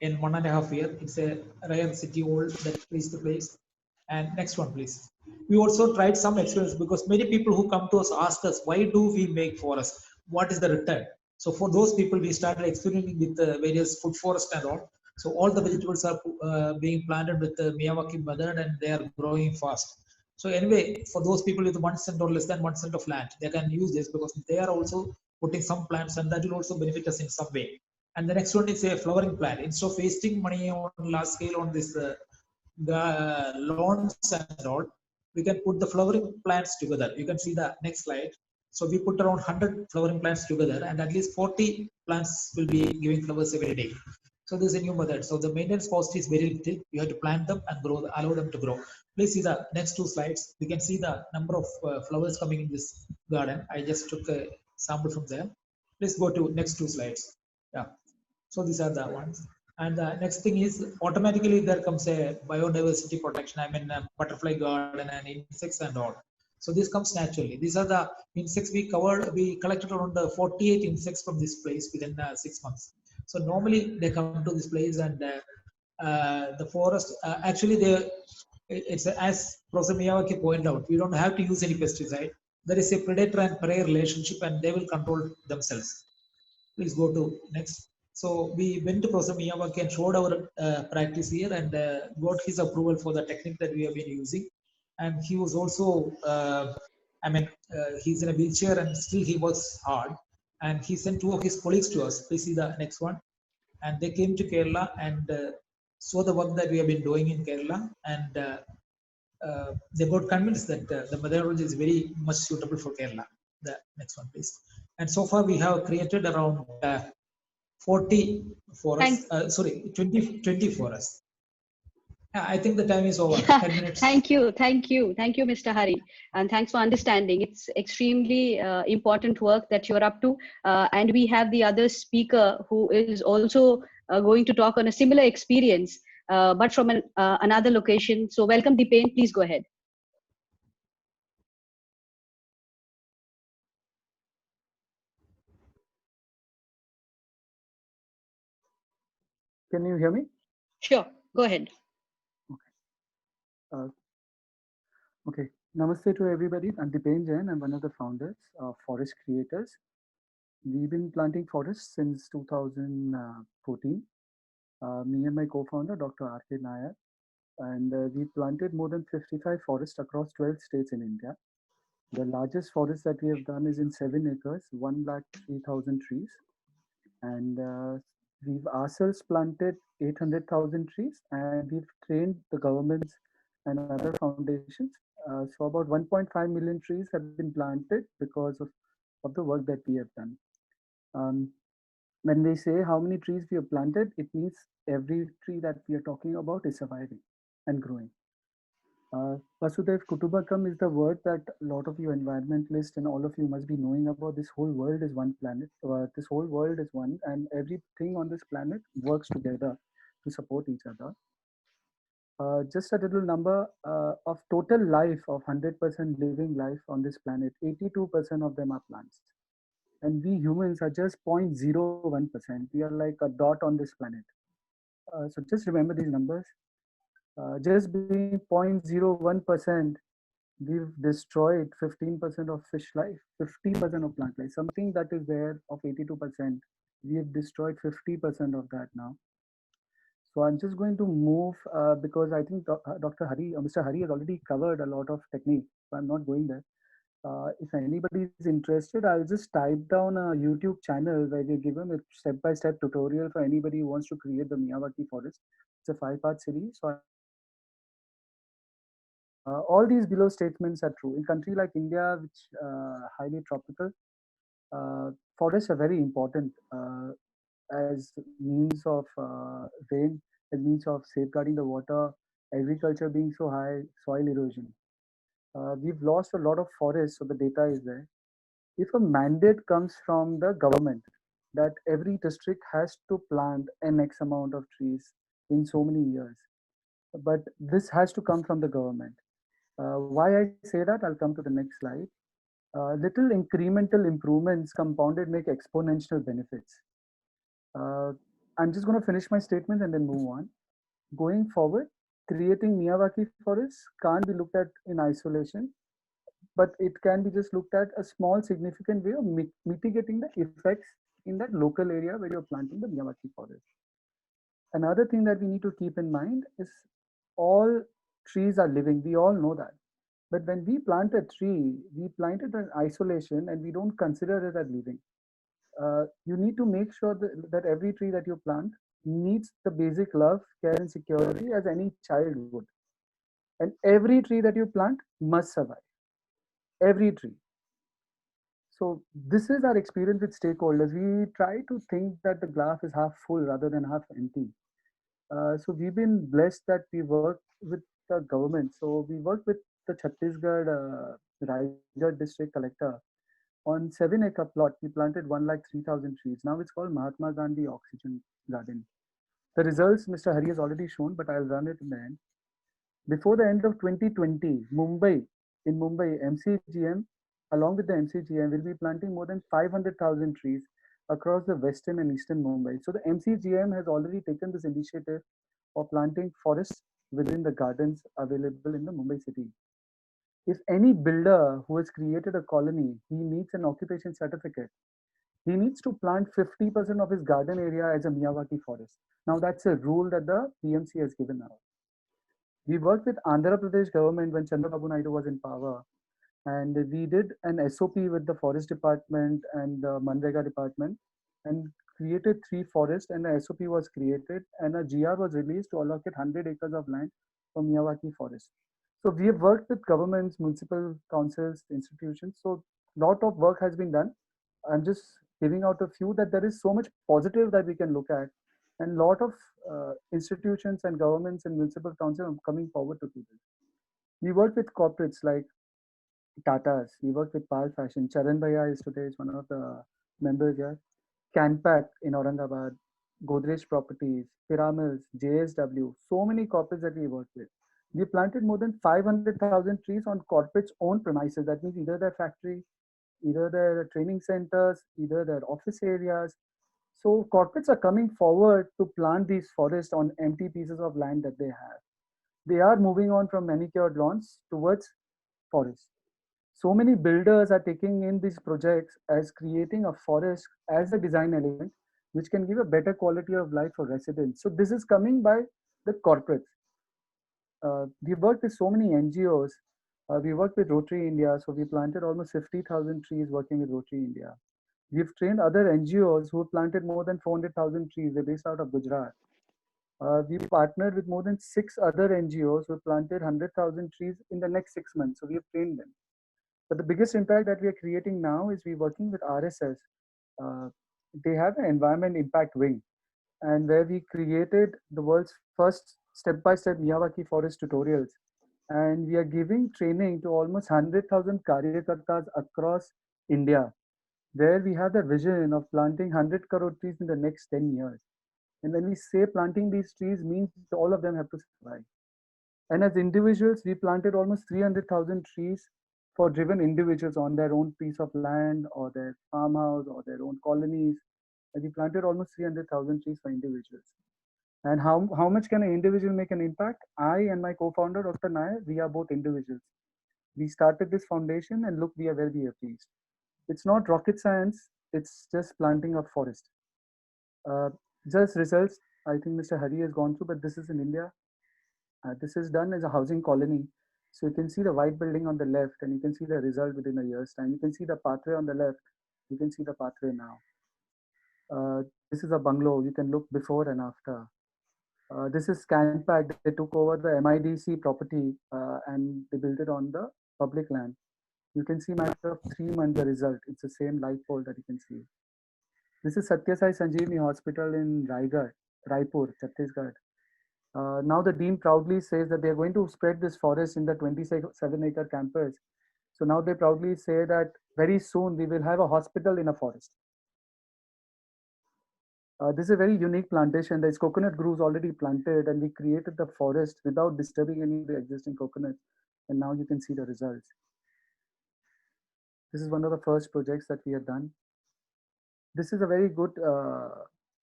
In 1.5 years, it's a rare city old that reached the place. And next one, please. We also tried some experiments, because many people who come to us ask us, why do we make forests? What is the return? So for those people, we started experimenting with various food forest and all. So all the vegetables are being planted with the Miyawaki method, and they are growing fast. So anyway, for those people with 1 cent or less than 1 cent of land, they can use this, because they are also putting some plants, and that will also benefit us in some way. And the next one is a flowering plant. Instead of wasting money on large scale on this lawns and all, we can put the flowering plants together. You can see the next slide. So we put around 100 flowering plants together, and at least 40 plants will be giving flowers every day. So this is a new method. So the maintenance cost is very little. You have to plant them and grow, allow them to grow. Please see the next 2 slides. We can see the number of flowers coming in this garden. I just took a sample from there. Please go to next 2 slides. Yeah. So these are the ones. And the next thing is, automatically there comes a biodiversity protection. I mean, butterfly garden and insects and all. So this comes naturally. These are the insects we covered. We collected around 48 insects from this place within 6 months. So normally they come to this place, and the forest, actually it's as Professor Miyawaki pointed out, we don't have to use any pesticide. There is a predator and prey relationship, and they will control themselves. Please go to next. So we went to Professor Miyawaki and showed our practice here, and got his approval for the technique that we have been using. And he was also, he's in a wheelchair, and still he works hard. And he sent 2 of his colleagues to us. Please see the next one. And they came to Kerala and saw the work that we have been doing in Kerala. And they got convinced that the methodology is very much suitable for Kerala. The next one, please. And so far we have created around 40 forests, 20 forests. I think the time is over. 10 minutes. Thank you, Mr. Hari, and thanks for understanding. It's extremely important work that you're up to, and we have the other speaker who is also going to talk on a similar experience, but from another location. So welcome, Dipen. Please go ahead. Can you hear me? Sure, go ahead. Okay. Namaste to everybody. I'm Dipen Jain. I'm one of the founders of Forest Creators. We've been planting forests since 2014. Me and my co-founder, Dr. R.K. Nair, and we planted more than 55 forests across 12 states in India. The largest forest that we have done is in 7 acres, 103,000 trees. And we've ourselves planted 800,000 trees, and we've trained the governments and other foundations. So about 1.5 million trees have been planted because of the work that we have done. When we say how many trees we have planted, it means every tree that we are talking about is surviving and growing. Vasudev Kutubakam is the word that a lot of you environmentalists and all of you must be knowing about. This whole world is one planet. This whole world is one, and everything on this planet works together to support each other. Just a little number of total life of 100% living life on this planet, 82% of them are plants. And we humans are just 0.01%. We are like a dot on this planet. So just remember these numbers. Just being 0.01%, we've destroyed 15% of fish life, 50% of plant life. Something that is there of 82%, we have destroyed 50% of that now. So I'm just going to move because I think Dr. Hari, Mr. Hari has already covered a lot of technique. So I'm not going there. If anybody is interested, I'll just type down a YouTube channel where we give them a step-by-step tutorial for anybody who wants to create the Miyawaki forest. It's a 5-part series. So all these below statements are true. In a country like India, which highly tropical, forests are very important as means of rain, as means of safeguarding the water, agriculture being so high, soil erosion. We've lost a lot of forests, so the data is there. If a mandate comes from the government that every district has to plant an X amount of trees in so many years, but this has to come from the government. Why I say that, I'll come to the next slide. Little incremental improvements compounded make exponential benefits. I'm just going to finish my statement and then move on. Going forward, creating Miyawaki forests can't be looked at in isolation, but it can be just looked at a small significant way of mitigating the effects in that local area where you're planting the Miyawaki forest. Another thing that we need to keep in mind is all trees are living. We all know that. But when we plant a tree, we plant it in isolation and we don't consider it as living. You need to make sure that every tree that you plant needs the basic love, care, and security as any child would. And every tree that you plant must survive. Every tree. So this is our experience with stakeholders. We try to think that the glass is half full rather than half empty. So we've been blessed that we work with the government. So we work with the Chhattisgarh Raigad district collector. On 7-acre plot, we planted 1,03,000 trees. Now it's called Mahatma Gandhi Oxygen Garden. The results Mr. Hari has already shown, but I'll run it in the end. Before the end of 2020, in Mumbai, MCGM, along with the MCGM, will be planting more than 500,000 trees across the western and eastern Mumbai. So the MCGM has already taken this initiative of planting forests within the gardens available in the Mumbai city. If any builder who has created a colony, he needs an occupation certificate. He needs to plant 50% of his garden area as a Miyawaki forest. Now that's a rule that the PMC has given out. We worked with Andhra Pradesh government when Chandrababu Naidu was in power, and we did an SOP with the forest department and the Manrega department and created 3 forests, and the SOP was created and a GR was released to allocate 100 acres of land for Miyawaki forest. So we have worked with governments, municipal councils, institutions. So a lot of work has been done. I'm just giving out a few that there is so much positive that we can look at, and a lot of institutions and governments and municipal council are coming forward to do this. We work with corporates like Tata's. We work with Pal Fashion. Charan Bhaiya is today is one of the members here. Canpack in Aurangabad, Godrej Properties, Pyramids, JSW. So many corporates that we work with. We planted more than 500,000 trees on corporates' own premises. That means either their factory, either their training centers, either their office areas. So corporates are coming forward to plant these forests on empty pieces of land that they have. They are moving on from manicured lawns towards forests. So many builders are taking in these projects as creating a forest as a design element, which can give a better quality of life for residents. So this is coming by the corporates. We worked with so many NGOs. We worked with Rotary India, so we planted almost 50,000 trees working with Rotary India. We've trained other NGOs who planted more than 400,000 trees. They're based out of Gujarat. We partnered with more than 6 other NGOs who planted 100,000 trees in the next 6 months. So we have trained them. But the biggest impact that we are creating now is we're working with RSS. They have an environment impact wing, and where we created the world's first step-by-step Miyawaki forest tutorials And we are giving training to almost 100,000 Karyakartas across India, where we have the vision of planting 100 crore trees in the next 10 years. And when we say planting these trees means all of them have to survive. And as individuals, we planted almost 300,000 trees for driven individuals on their own piece of land or their farmhouse or their own colonies. And we planted almost 300,000 trees for individuals. And how much can an individual make an impact? I and my co-founder, Dr. Nair, we are both individuals. We started this foundation and look, we are where we have reached. It's not rocket science, it's just planting a forest. Just results, I think Mr. Hari has gone through, but this is in India. This is done as a housing colony. So you can see the white building on the left and you can see the result within a year's time. You can see the pathway on the left. You can see the pathway now. This is a bungalow. You can look before and after. This is Scanpack. They took over the MIDC property and they built it on the public land. You can see matter of 3 months the result. It's the same light pole that you can see. This is Satya Sai Sanjeevani Hospital in Raipur, Chhattisgarh. Now the dean proudly says that they're going to spread this forest in the 27-acre campus. So now they proudly say that very soon we will have a hospital in a forest. This is a very unique plantation. There's coconut groves already planted and we created the forest without disturbing any of the existing coconuts. And now you can see the results. This is one of the first projects that we have done. This is a very good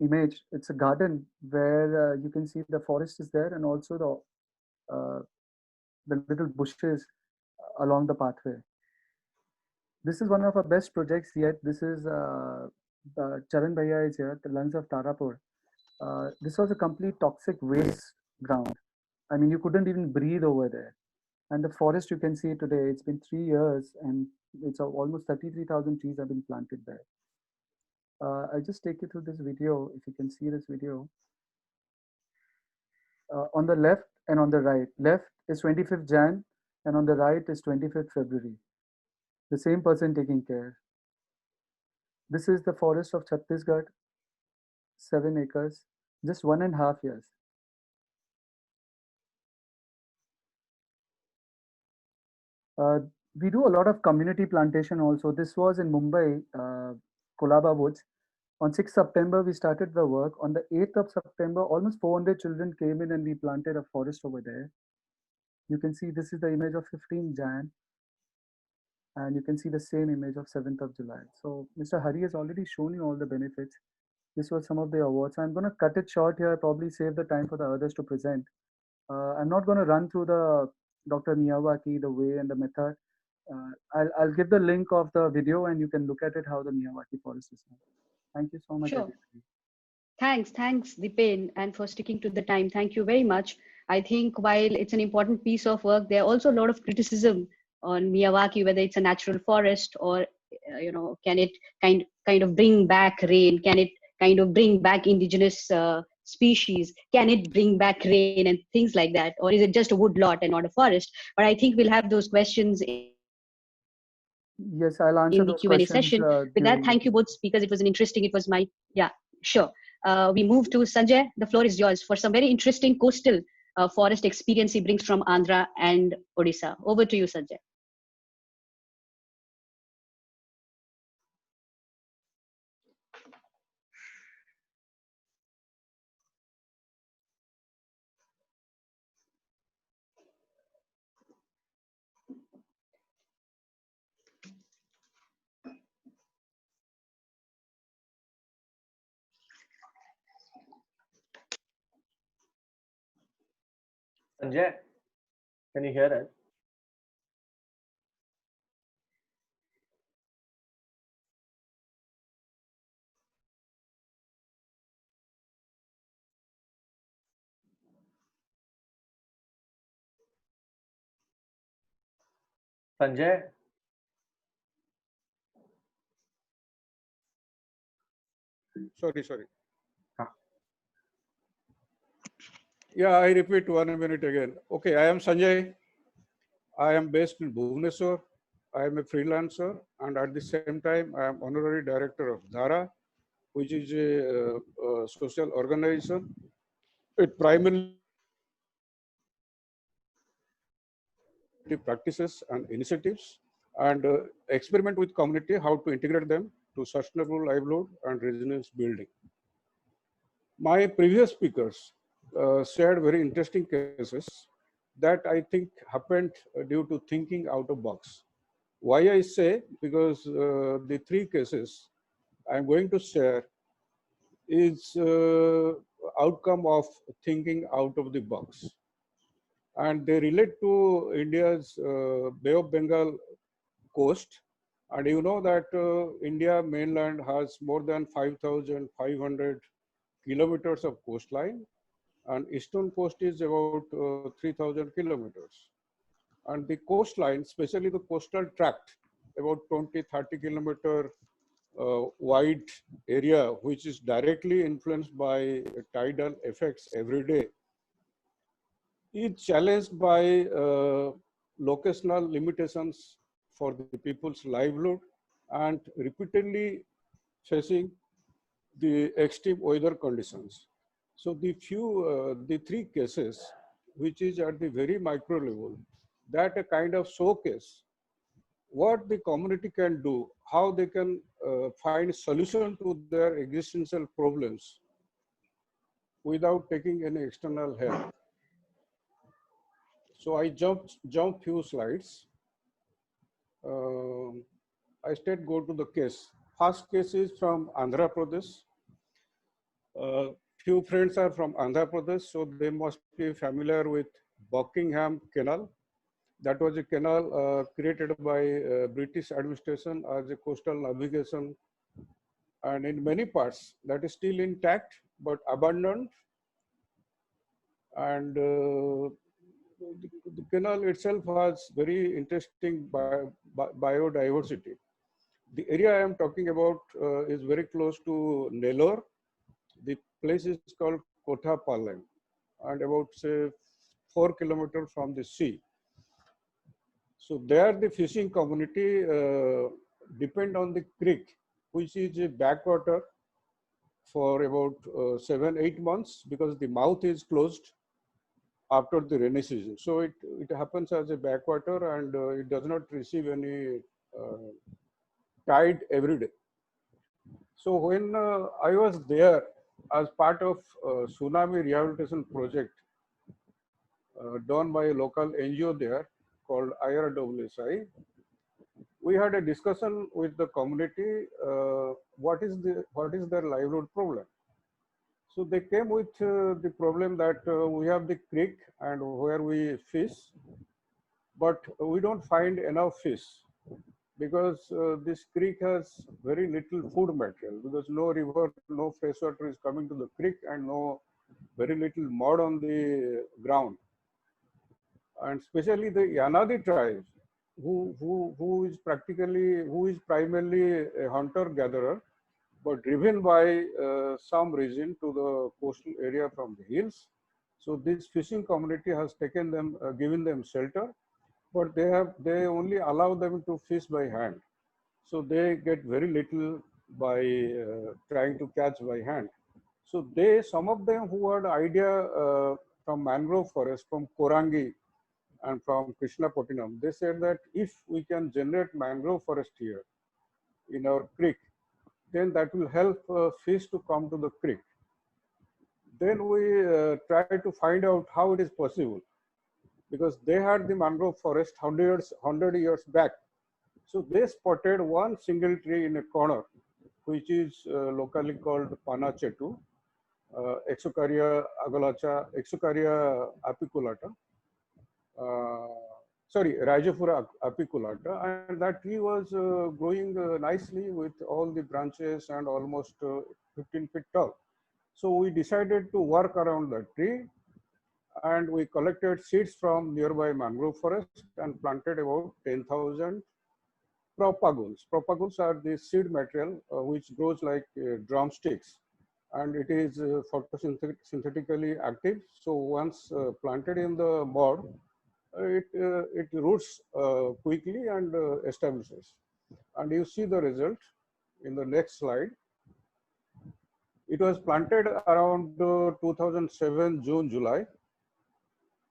image. It's a garden where you can see the forest is there and also the little bushes along the pathway. This is one of our best projects yet. This is Charan Bhaiya is here, the lungs of Tarapur. This was a complete toxic waste ground. I mean, you couldn't even breathe over there. And the forest you can see today, it's been 3 years and it's almost 33,000 trees have been planted there. I'll just take you through this video, if you can see this video. On the left and on the right. Left is 25th Jan and on the right is 25th February. The same person taking care. This is the forest of Chhattisgarh, 7 acres, just 1.5 years. We do a lot of community plantation also. This was in Mumbai, Kolaba Woods. On 6th September, we started the work. On the 8th of September, almost 400 children came in and we planted a forest over there. You can see this is the image of 15 Jan. And you can see the same image of 7th of July. So Mr. Hari has already shown you all the benefits. This was some of the awards. I'm going to cut it short here, probably save the time for the others to present. I'm not going to run through the Dr. Miyawaki, the way and the method. I'll give the link of the video and you can look at it how the Miyawaki forest is done. Thank you so much. Sure. Thanks, Dipen, and for sticking to the time. Thank you very much. I think while it's an important piece of work, there are also a lot of criticism on Miyawaki, whether it's a natural forest or, can it kind of bring back rain? Can it kind of bring back indigenous species? Can it bring back rain and things like that? Or is it just a wood lot and not a forest? But I think we'll have those questions Yes, I'll answer in the Q&A session. With that, thank you both speakers. It was sure. We move to Sanjay. The floor is yours for some very interesting coastal forest experience he brings from Andhra and Odisha. Over to you, Sanjay. Sanjay, can you hear us? Sanjay? Sorry. Yeah, I repeat 1 minute again. Okay, I am Sanjay. I am based in Bhubaneswar. I am a freelancer and at the same time I am honorary director of Dhara, which is a social organization. It primarily practices and initiatives, and experiment with community how to integrate them to sustainable livelihood and resilience building. My previous speakers shared very interesting cases that I think happened due to thinking out of box. Why I say? Because the three cases I'm going to share is outcome of thinking out of the box. And they relate to India's Bay of Bengal coast. And you know that India mainland has more than 5,500 kilometers of coastline, and eastern coast is about 3,000 kilometers. And the coastline, especially the coastal tract, about 20-30 kilometer wide area, which is directly influenced by tidal effects every day, is challenged by locational limitations for the people's livelihood and repeatedly facing the extreme weather conditions. So the three cases, which is at the very micro level, that a kind of showcase what the community can do, how they can find solution to their existential problems without taking any external help. So I jump few slides. I straight go to the case. First case is from Andhra Pradesh. Few friends are from Andhra Pradesh, so they must be familiar with Buckingham Canal. That was a canal created by British administration as a coastal navigation, and in many parts that is still intact but abandoned. And the canal itself has very interesting biodiversity. The area I am talking about is very close to Nellore. The place is called Kothapalem, and about say 4 kilometers from the sea. So there the fishing community depend on the creek, which is a backwater for about 7-8 months because the mouth is closed after the rainy season. So it happens as a backwater, and it does not receive any tide every day. So when I was there as part of tsunami rehabilitation project done by a local NGO there called IRWSI, we had a discussion with the community. What is their livelihood problem? So they came with the problem that we have the creek and where we fish, but we don't find enough fish because this creek has very little food material because no river, no fresh water is coming to the creek, and very little mud on the ground. And especially the Yanadi tribe, who is primarily a hunter-gatherer, but driven by some reason to the coastal area from the hills. So this fishing community has taken them, given them shelter, but they only allow them to fish by hand. So they get very little by trying to catch by hand. So some of them who had idea from mangrove forest, from Korangi and from Krishnapattinam, they said that if we can generate mangrove forest here in our creek, then that will help fish to come to the creek. Then we tried to find out how it is possible, because they had the mangrove forest 100 years back. So they spotted one single tree in a corner, which is locally called Panachetu, Exocaria agalacha, Exocaria apiculata. Rhizophora apiculata, and that tree was growing nicely with all the branches and almost 15 feet tall. So we decided to work around that tree, and we collected seeds from nearby mangrove forest and planted about 10,000 propagules. Propagules are the seed material which grows like drumsticks, and it is photosynthetically active. So once planted in the mud, it roots quickly and establishes. And you see the result in the next slide. It was planted around 2007 June, July.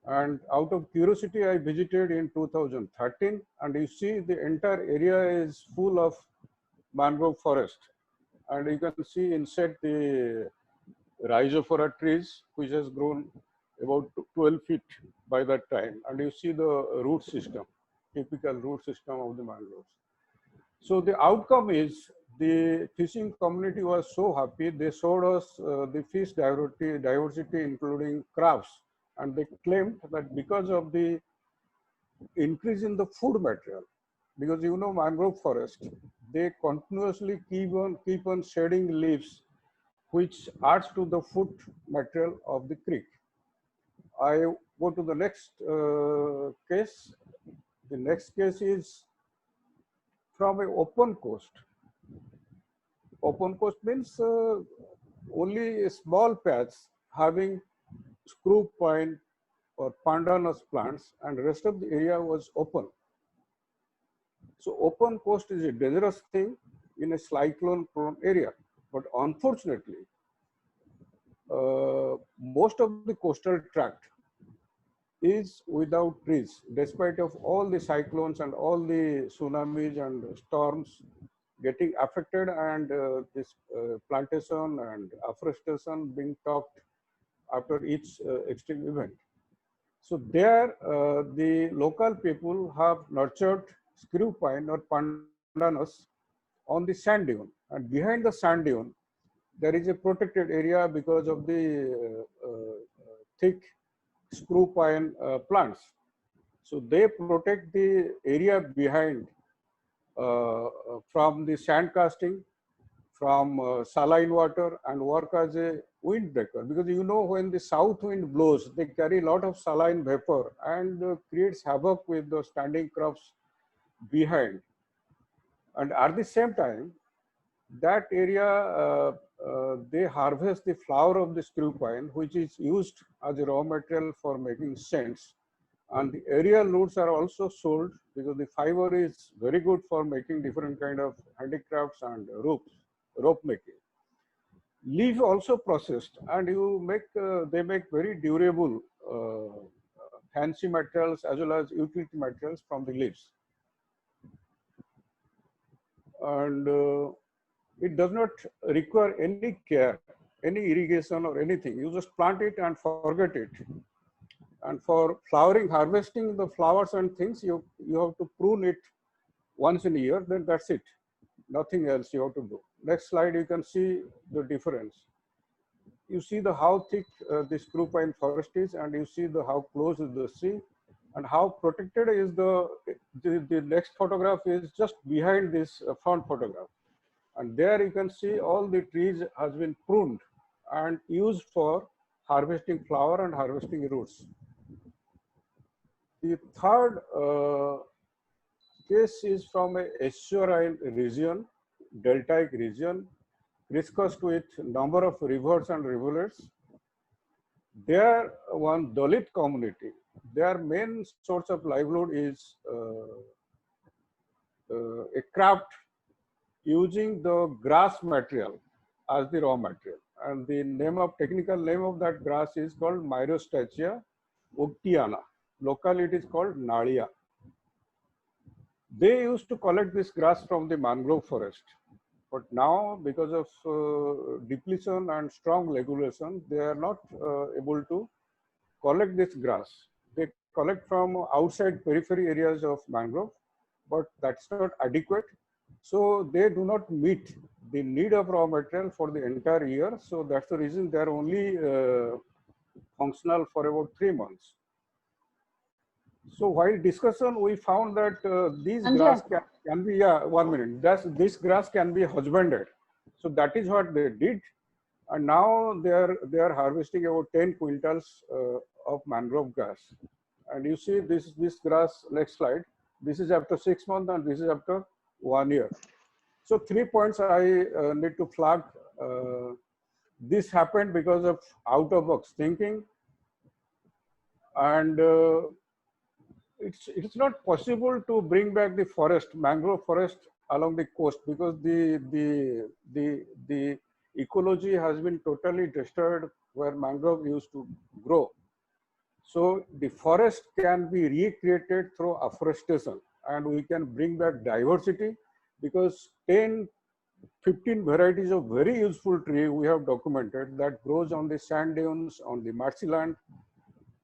And out of curiosity, I visited in 2013, and you see the entire area is full of mangrove forest. And you can see inside the rhizophora trees, which has grown about 12 feet by that time. And you see the root system, typical root system of the mangroves. So the outcome is the fishing community was so happy. They showed us the fish diversity, including crabs. And they claimed that because of the increase in the food material, because you know mangrove forest, they continuously keep on shedding leaves, which adds to the food material of the creek. I go to the next case. The next case is from an open coast. Open coast means only a small patch having screw pine or pandanus plants, and the rest of the area was open. So open coast is a dangerous thing in a cyclone prone area. But unfortunately, most of the coastal tract is without trees, despite of all the cyclones and all the tsunamis and storms getting affected, and this plantation and afforestation being talked after each extreme event. So there, the local people have nurtured screw pine or pandanus on the sand dune, and behind the sand dune, there is a protected area because of the thick screw pine plants. So they protect the area behind from the sand casting, from saline water, and work as a windbreaker. Because you know when the south wind blows, they carry a lot of saline vapor and creates havoc with the standing crops behind. And at the same time, that area, they harvest the flower of the screw pine, which is used as a raw material for making scents. And the aerial roots are also sold because the fiber is very good for making different kind of handicrafts and rope making. Leaf also processed, and you make they make very durable fancy materials as well as utility materials from the leaves. And it does not require any care, any irrigation or anything. You just plant it and forget it. And for flowering, harvesting the flowers and things, you have to prune it once in a year, then that's it. Nothing else you have to do. Next slide, you can see the difference. You see how thick this screw pine forest is, and you see how close is the sea, and how protected is the next photograph is just behind this front photograph. And there you can see all the trees has been pruned and used for harvesting flower and harvesting roots. The third case is from a estuarine region, deltaic region, crisscrossed with number of rivers and rivulets. There, one Dalit community, their main source of livelihood is a craft using the grass material as the raw material. And the technical name of that grass is called Myrostachya uctiana. Locally, it is called Nalia. They used to collect this grass from the mangrove forest. But now, because of depletion and strong regulation, they are not able to collect this grass. They collect from outside periphery areas of mangrove, but that's not adequate. So they do not meet the need of raw material for the entire year. So that's the reason they are only functional for about 3 months. So while discussion, we found that these grass can be, this grass can be husbanded. So that is what they did. And now they are harvesting about 10 quintals of mangrove grass. And you see this grass, next slide, this is after 6 months and this is after 1 year. So 3 points I need to flag. This happened because of out of box thinking. And it's not possible to bring back the forest, mangrove forest along the coast, because the ecology has been totally destroyed where mangrove used to grow. So the forest can be recreated through afforestation, and we can bring back diversity, because 10, 15 varieties of very useful tree we have documented that grows on the sand dunes, on the marshy land,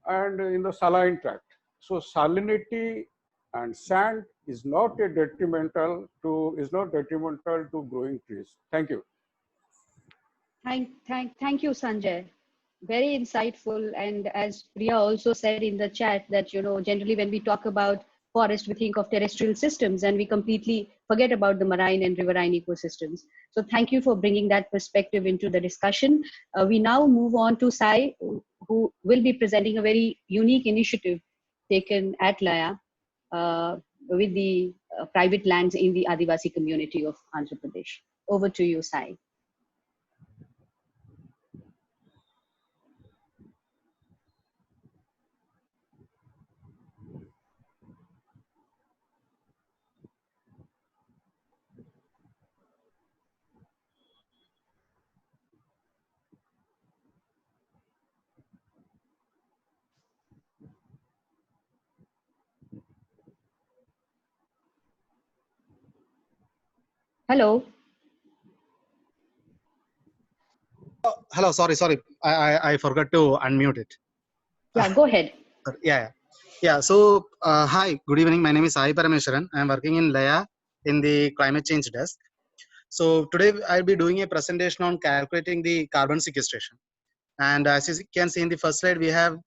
and in the saline tract. So salinity and sand is not detrimental to growing trees. Thank you. Thank you, Sanjay. Very insightful. And as Priya also said in the chat that, generally when we talk about forest, we think of terrestrial systems and we completely forget about the marine and riverine ecosystems. So thank you for bringing that perspective into the discussion. We now move on to Sai, who will be presenting a very unique initiative taken at Laya with the private lands in the Adivasi community of Andhra Pradesh. Over to you, Sai. Hello. Hello, sorry. I forgot to unmute it. Yeah, go ahead. Yeah. So, hi, good evening. My name is Sai Parameswaran. I am working in Laya in the climate change desk. So today I'll be doing a presentation on calculating the carbon sequestration. And as you can see in the first slide, we have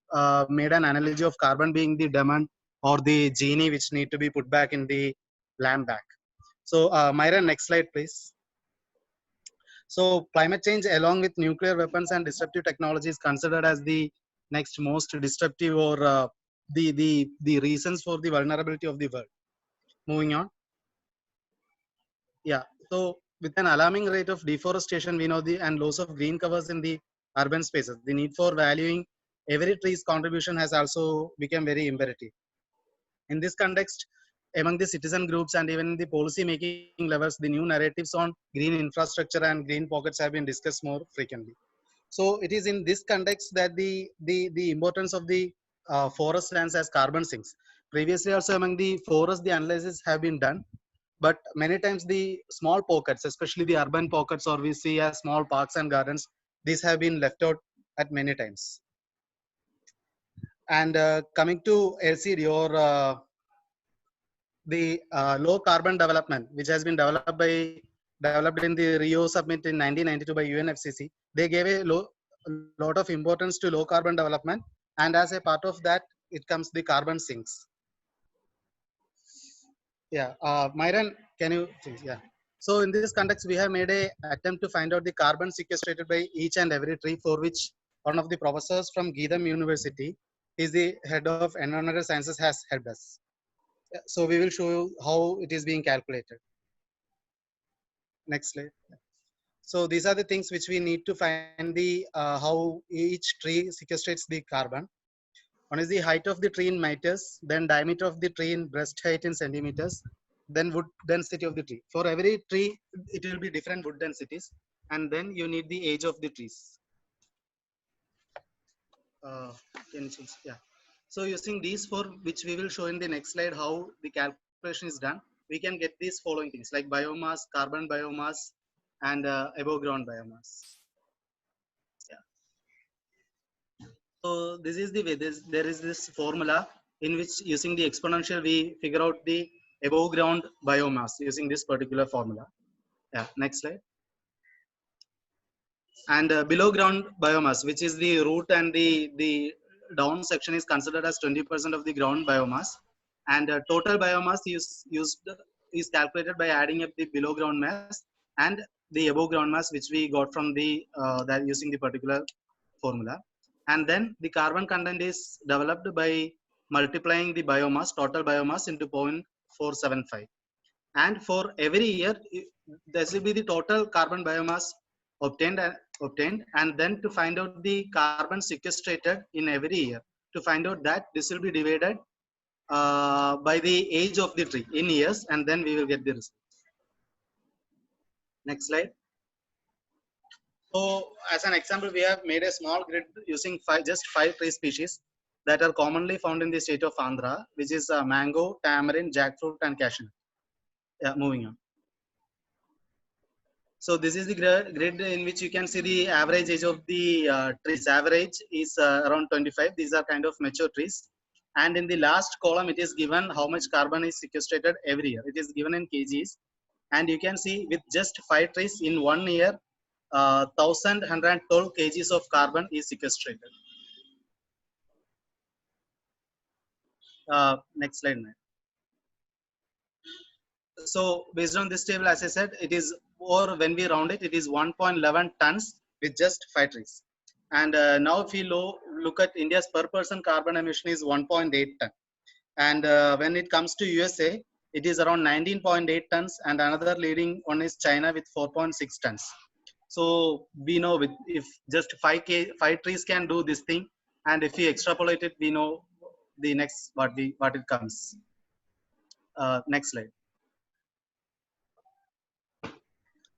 made an analogy of carbon being the demand or the genie which need to be put back in the land back. So Myra, next slide, please. So climate change along with nuclear weapons and disruptive technology is considered as the next most disruptive or the reasons for the vulnerability of the world. Moving on. Yeah. So with an alarming rate of deforestation, we know and loss of green covers in the urban spaces, the need for valuing every tree's contribution has also become very imperative. In this context, among the citizen groups and even the policy making levels, the new narratives on green infrastructure and green pockets have been discussed more frequently. So it is in this context that the importance of the forest lands as carbon sinks. Previously also among the forests, the analysis have been done, but many times the small pockets, especially the urban pockets, or we see as small parks and gardens, these have been left out at many times. And coming to LCD or the low carbon development, which has been developed in the Rio Summit in 1992 by UNFCCC, they gave a lot of importance to low carbon development, and as a part of that, it comes the carbon sinks. Yeah, Myron, can you please? Yeah. So in this context, we have made a attempt to find out the carbon sequestrated by each and every tree, for which one of the professors from Geetham University is the head of environmental sciences has helped us. So we will show you how it is being calculated. Next slide. So these are the things which we need to find the how each tree sequestrates the carbon. One is the height of the tree in meters, then diameter of the tree in breast height in centimeters, then wood density of the tree. For every tree, it will be different wood densities, and then you need the age of the trees. Yeah. So using these four, which we will show in the next slide, how the calculation is done, we can get these following things like biomass, carbon biomass, and above ground biomass. Yeah. So this is the way. There is this formula in which using the exponential we figure out the above ground biomass using this particular formula. Yeah. Next slide. And below ground biomass, which is the root and the down section, is considered as 20% of the ground biomass, and total biomass is calculated by adding up the below ground mass and the above ground mass, which we got from the that using the particular formula. And then the carbon content is developed by multiplying the biomass, total biomass, into 0.475, and for every year this will be the total carbon biomass obtained, and then to find out the carbon sequestrated in every year, to find out that this will be divided by the age of the tree in years, and then we will get the result. Next slide. So as an example, we have made a small grid using just five tree species. that are commonly found in the state of Andhra, which is mango, tamarind, jackfruit, and cashew. Yeah, moving on. So this is the grid in which you can see the average age of the trees. Average is around 25. These are kind of mature trees. And in the last column, it is given how much carbon is sequestrated every year. It is given in kgs. And you can see with just 5 trees in 1 year, 1,112 kgs of carbon is sequestrated. Next slide, man. So based on this table, as I said, it is, or when we round it, it is 1.11 tons with just 5 trees. And now if we look at India's per person carbon emission is 1.8 ton. And when it comes to USA, it is around 19.8 tons, and another leading one is China with 4.6 tons. So we know with if just 5 trees can do this thing, and if we extrapolate it, we know the next what it comes. Next slide.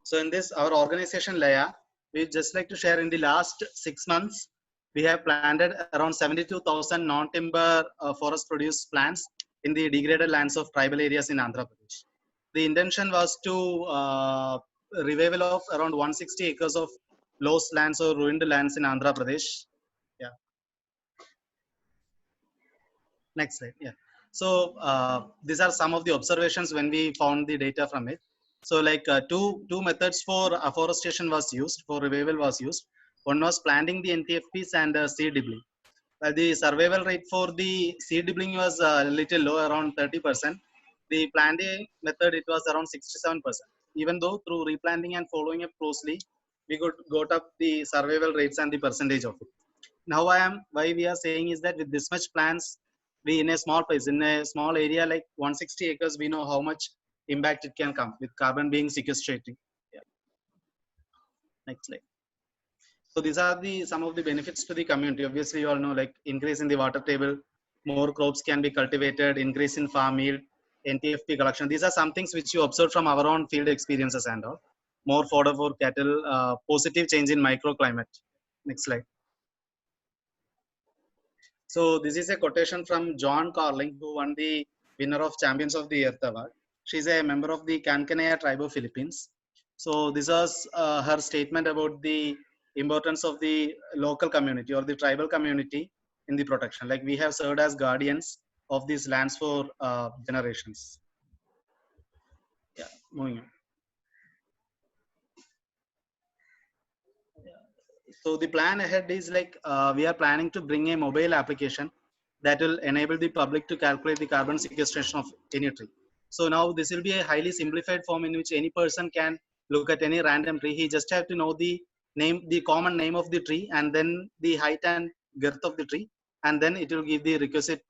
So in this, our organization Laya, we just like to share in the last 6 months, we have planted around 72,000 non-timber forest produce plants in the degraded lands of tribal areas in Andhra Pradesh. The intention was to revival of around 160 acres of lost lands or ruined lands in Andhra Pradesh. Yeah. Next slide. Yeah. So these are some of the observations when we found the data from it. So like two methods for afforestation was used, for revival was used. One was planting the NTFPs and seed dibbling. The survival rate for the seed dibbling was a little low, around 30%. The planting method, it was around 67%. Even though through replanting and following up closely, we got up the survival rates and the percentage of it. Now why we are saying is that with this much plants, we in a small place, in a small area like 160 acres, we know how much impact it can come with carbon being sequestrated. Yeah. Next slide. So these are some of the benefits to the community. Obviously, you all know, like increase in the water table, more crops can be cultivated, increase in farm yield, NTFP collection. These are some things which you observe from our own field experiences and all. More fodder for cattle, positive change in microclimate. Next slide. So this is a quotation from John Carling, who won the winner of Champions of the Earth Award. She's a member of the Cancanea tribe of Philippines. So this was her statement about the importance of the local community or the tribal community in the protection. Like we have served as guardians of these lands for generations. Yeah, moving on. So the plan ahead is like we are planning to bring a mobile application that will enable the public to calculate the carbon sequestration of any tree. So now this will be a highly simplified form in which any person can look at any random tree. He just have to know the name, the common name of the tree, and then the height and girth of the tree, and then it will give the requisite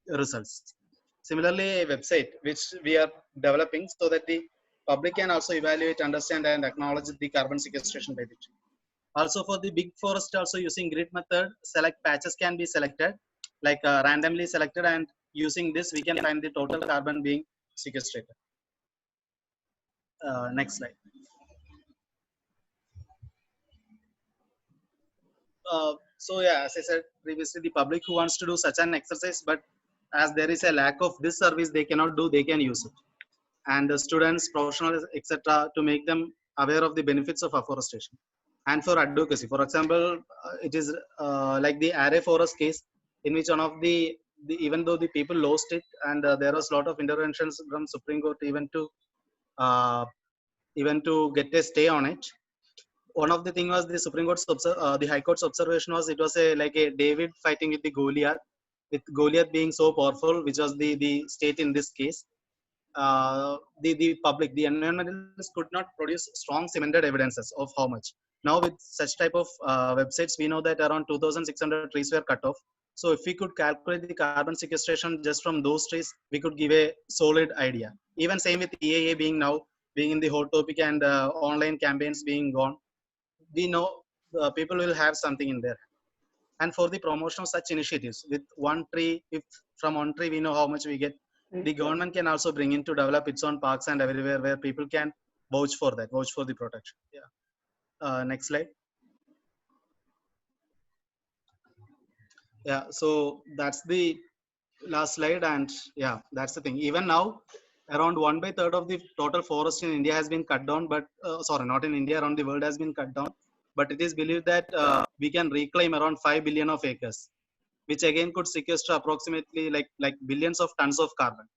results. Similarly, a website which we are developing so that the public can also evaluate, understand, and acknowledge the carbon sequestration by the tree. Also for the big forest, also using grid method, select patches can be selected, like randomly selected, and using this we can find the total carbon being sequestrated. Next slide. So yeah, as I said previously, the public who wants to do such an exercise, but as there is a lack of this service, they cannot do, they can use it. And the students, professionals, etc., to make them aware of the benefits of afforestation. And for advocacy, for example, it is like the Array Forest case, in which one of the even though the people lost it, and there was a lot of interventions from Supreme Court even to get a stay on it. One of the thing was the Supreme Court's the High Court's observation was it was like a David fighting with the Goliath, with Goliath being so powerful, which was the state in this case. The public, the environmentalists could not produce strong cemented evidences of how much. Now with such type of websites, we know that around 2,600 trees were cut off. So if we could calculate the carbon sequestration just from those trees, we could give a solid idea. Even same with EAA being in the hot topic and online campaigns being gone, we know people will have something in there. And for the promotion of such initiatives, with one tree, if from one tree we know how much we get, the government can also bring in to develop its own parks and everywhere where people can vouch for that, vouch for the protection. Yeah. Next slide. Yeah, so that's the last slide, and yeah, that's the thing. Even now, around 1/3 of the total forest in India has been cut down, but sorry, not in India, around the world has been cut down. But it is believed that we can reclaim around 5 billion of acres, which again could sequester approximately like billions of tons of carbon,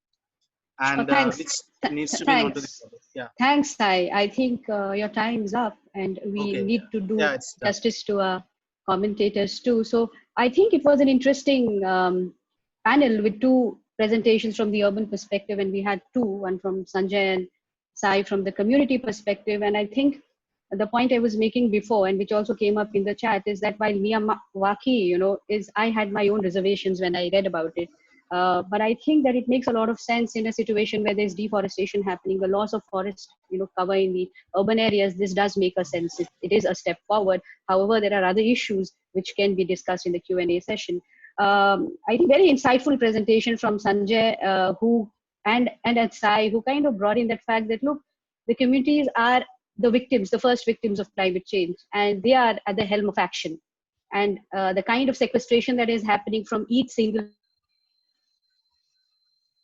Oh, and thanks. which needs to be known to the Thanks. public. Yeah, Thanks, Sai. I think your time's up and we okay, need to do yeah, it's done. justice to our commentators too. So I think it was an interesting panel with two presentations from the urban perspective, and we had two, one from Sanjay and Sai from the community perspective. And I think the point I was making before, and which also came up in the chat, is that while Miyawaki, I had my own reservations when I read about it. But I think that it makes a lot of sense in a situation where there's deforestation happening, the loss of forest, cover in the urban areas. This does make a sense. It is a step forward. However, there are other issues which can be discussed in the Q&A session. I think very insightful presentation from Sanjay, who and at Sai, who kind of brought in that fact that look, the communities are the victims, the first victims of climate change, and they are at the helm of action. And the kind of sequestration that is happening from each single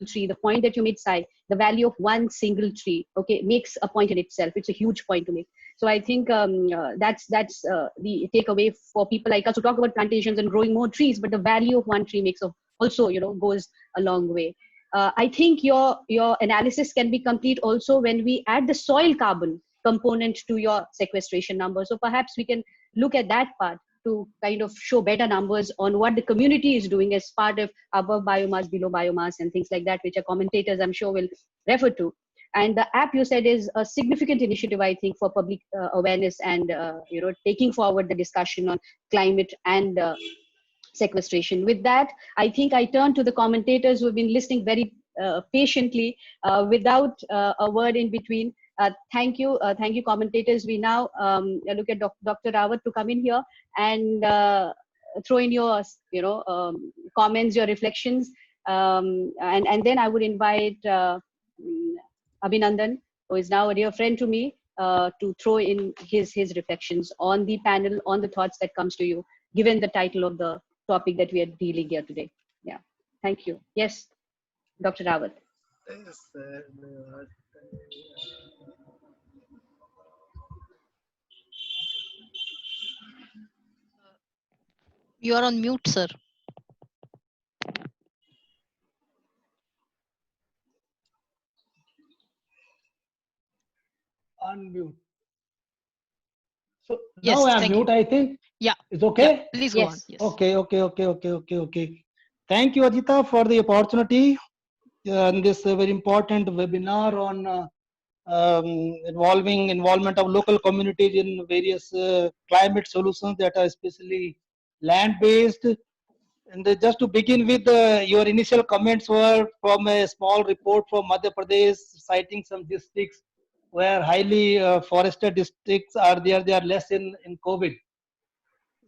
tree, the point that you made, Sai, the value of one single tree, okay, makes a point in itself. It's a huge point to make. So I think that's the takeaway for people like us who talk about plantations and growing more trees, but the value of one tree makes also, goes a long way. I think your analysis can be complete also when we add the soil carbon component to your sequestration number. So perhaps we can look at that part to kind of show better numbers on what the community is doing as part of above biomass, below biomass, and things like that, which our commentators, I'm sure, will refer to. And the app, you said, is a significant initiative, I think, for public awareness and, taking forward the discussion on climate and sequestration. With that, I think I turn to the commentators who have been listening very patiently without a word in between. Thank you, commentators. We now look at Dr. Rawat to come in here and throw in your, comments, your reflections, and then I would invite Abhinandan, who is now a dear friend to me, to throw in his reflections on the panel, on the thoughts that comes to you, given the title of the topic that we are dealing here today. Yeah, thank you. Yes, Dr. Rawat. You are on mute, sir. Unmute. So Yes, now I'm thank mute, you. I think. Yeah. It's okay? Yeah, please go on. Yes. Okay. Thank you, Ajita, for the opportunity in this very important webinar on involvement of local communities in various climate solutions that are especially land-based. And just to begin with, your initial comments were from a small report from Madhya Pradesh, citing some districts where highly forested districts are there. They are less in COVID.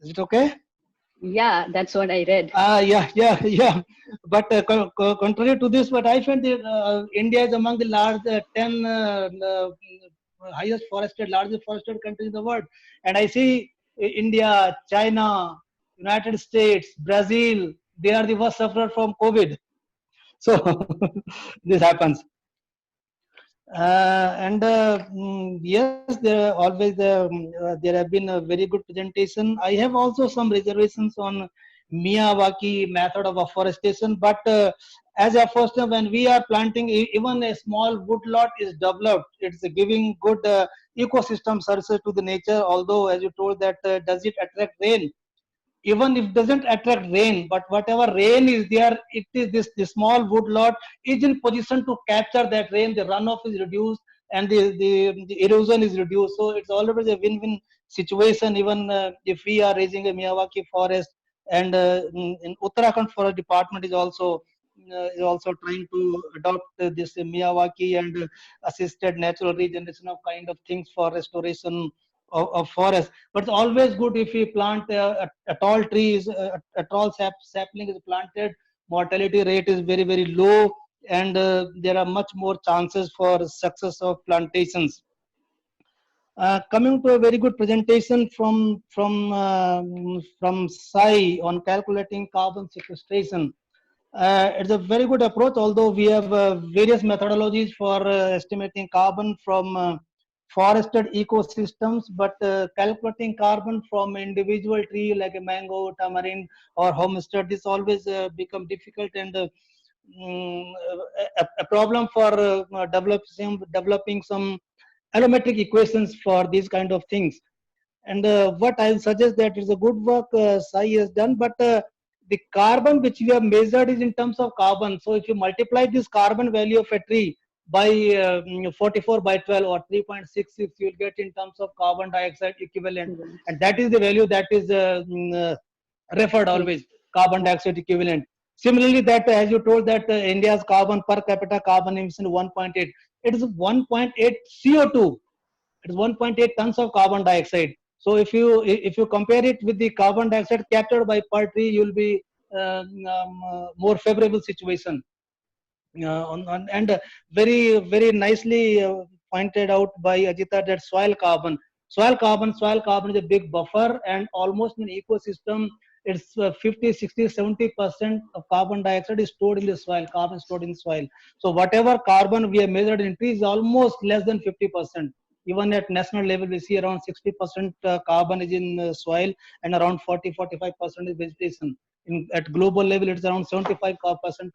Is it okay? Yeah, that's what I read. Yeah. But contrary to this, but I find that India is among the 10 largest forested countries in the world. And I see India, China, United States, Brazil, they are the worst sufferers from COVID. So this happens. Yes, there have been a very good presentation. I have also some reservations on Miyawaki method of afforestation, but as a first, when we are planting, even a small woodlot is developed. It's giving good ecosystem services to the nature. Although, as you told, that does it attract rain? Even if it doesn't attract rain, but whatever rain is there, it is this small woodlot is in position to capture that rain. The runoff is reduced and the erosion is reduced. So it's always a win-win situation. Even if we are raising a Miyawaki forest, and in Uttarakhand Forest Department is also trying to adopt this Miyawaki and assisted natural regeneration of kind of things for restoration of forest. But it's always good if we plant a tall trees, a tall sapling is planted, mortality rate is very, very low, and there are much more chances for success of plantations. Coming to a very good presentation from Sai on calculating carbon sequestration. It's a very good approach, although we have various methodologies for estimating carbon from forested ecosystems, but calculating carbon from individual tree like a mango, tamarind, or homestead, this always become difficult and a problem for developing some allometric equations for these kind of things. And what I'll suggest that is a good work Sai has done, but the carbon which we have measured is in terms of carbon. So if you multiply this carbon value of a tree by 44 by 12 or 3.66, you'll get in terms of carbon dioxide equivalent. And that is the value that is referred always, carbon dioxide equivalent. Similarly, that as you told that India's carbon per capita carbon emission 1.8, it is 1.8 CO2. It is 1.8 tons of carbon dioxide. So if you compare it with the carbon dioxide captured by per tree, you will be more favorable situation. And very nicely pointed out by Ajita that soil carbon is a big buffer, and almost in ecosystem it's 50, 60, 70% of carbon dioxide is stored in the soil, carbon stored in soil. So whatever carbon we have measured in trees is almost less than 50%. Even at national level, we see around 60% carbon is in soil and around 40-45% is vegetation. At global level, it's around 75%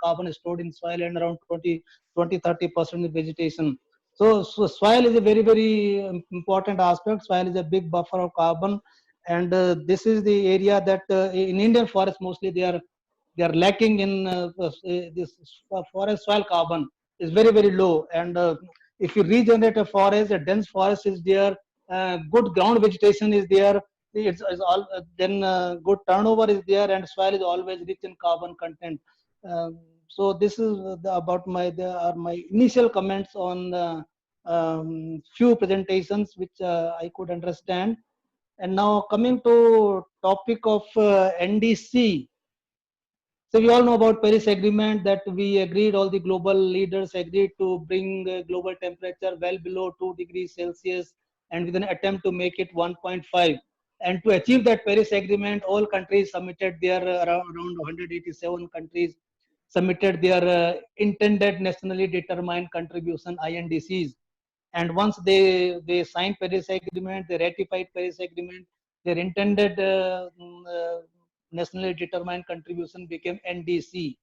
carbon is stored in soil and around 20-30% is vegetation. So soil is a very important aspect. Soil is a big buffer of carbon, and this is the area that in Indian forest mostly they are lacking in this forest soil carbon is very low. And if you regenerate a forest, a dense forest is there, good ground vegetation is there, it's all then good turnover is there, and soil is always rich in carbon content. So this is about my initial comments on few presentations which I could understand. And now coming to topic of NDC. So we all know about Paris Agreement, that we agreed, all the global leaders agreed to bring global temperature well below 2 degrees Celsius, and with an attempt to make it 1.5. And to achieve that Paris Agreement, all countries submitted their, around 187 countries submitted their intended nationally determined contribution, INDCs. And once they signed Paris Agreement, they ratified Paris Agreement, their intended nationally determined contribution became NDC.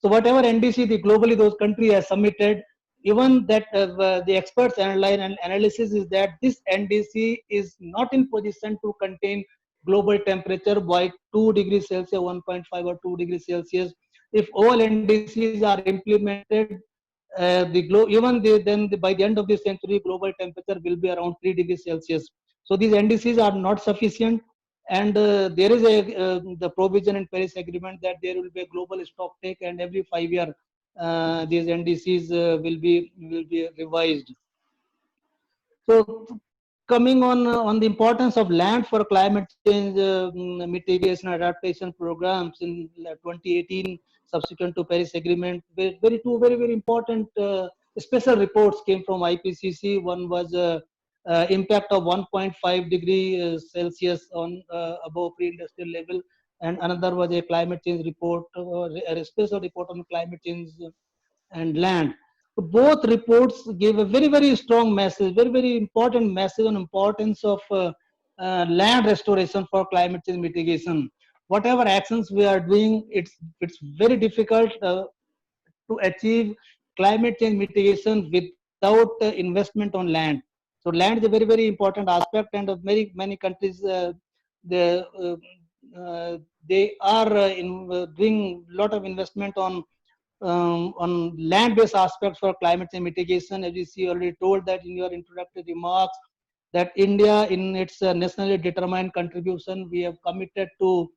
So whatever NDC the globally those countries have submitted, even that the experts analysis is that this NDC is not in position to contain global temperature by 2 degrees Celsius, 1.5 or 2 degrees Celsius. If all NDCs are implemented, by the end of the century, global temperature will be around 3 degrees Celsius. So these NDCs are not sufficient. And there is the provision in Paris Agreement that there will be a global stock take, and every 5 years these NDCs will be revised. So coming on the importance of land for climate change mitigation adaptation programs in 2018, subsequent to Paris Agreement, two very important special reports came from IPCC. One was impact of 1.5 degrees Celsius on above pre-industrial level, and another was a climate change report, a special report on climate change and land. Both reports gave a very strong message, very important message on importance of land restoration for climate change mitigation. Whatever actions we are doing, it's very difficult to achieve climate change mitigation without investment on land. So land is a very important aspect, and many countries they are doing a lot of investment on land-based aspects for climate change mitigation. As you see, already told that in your introductory remarks, that India in its nationally determined contribution, we have committed to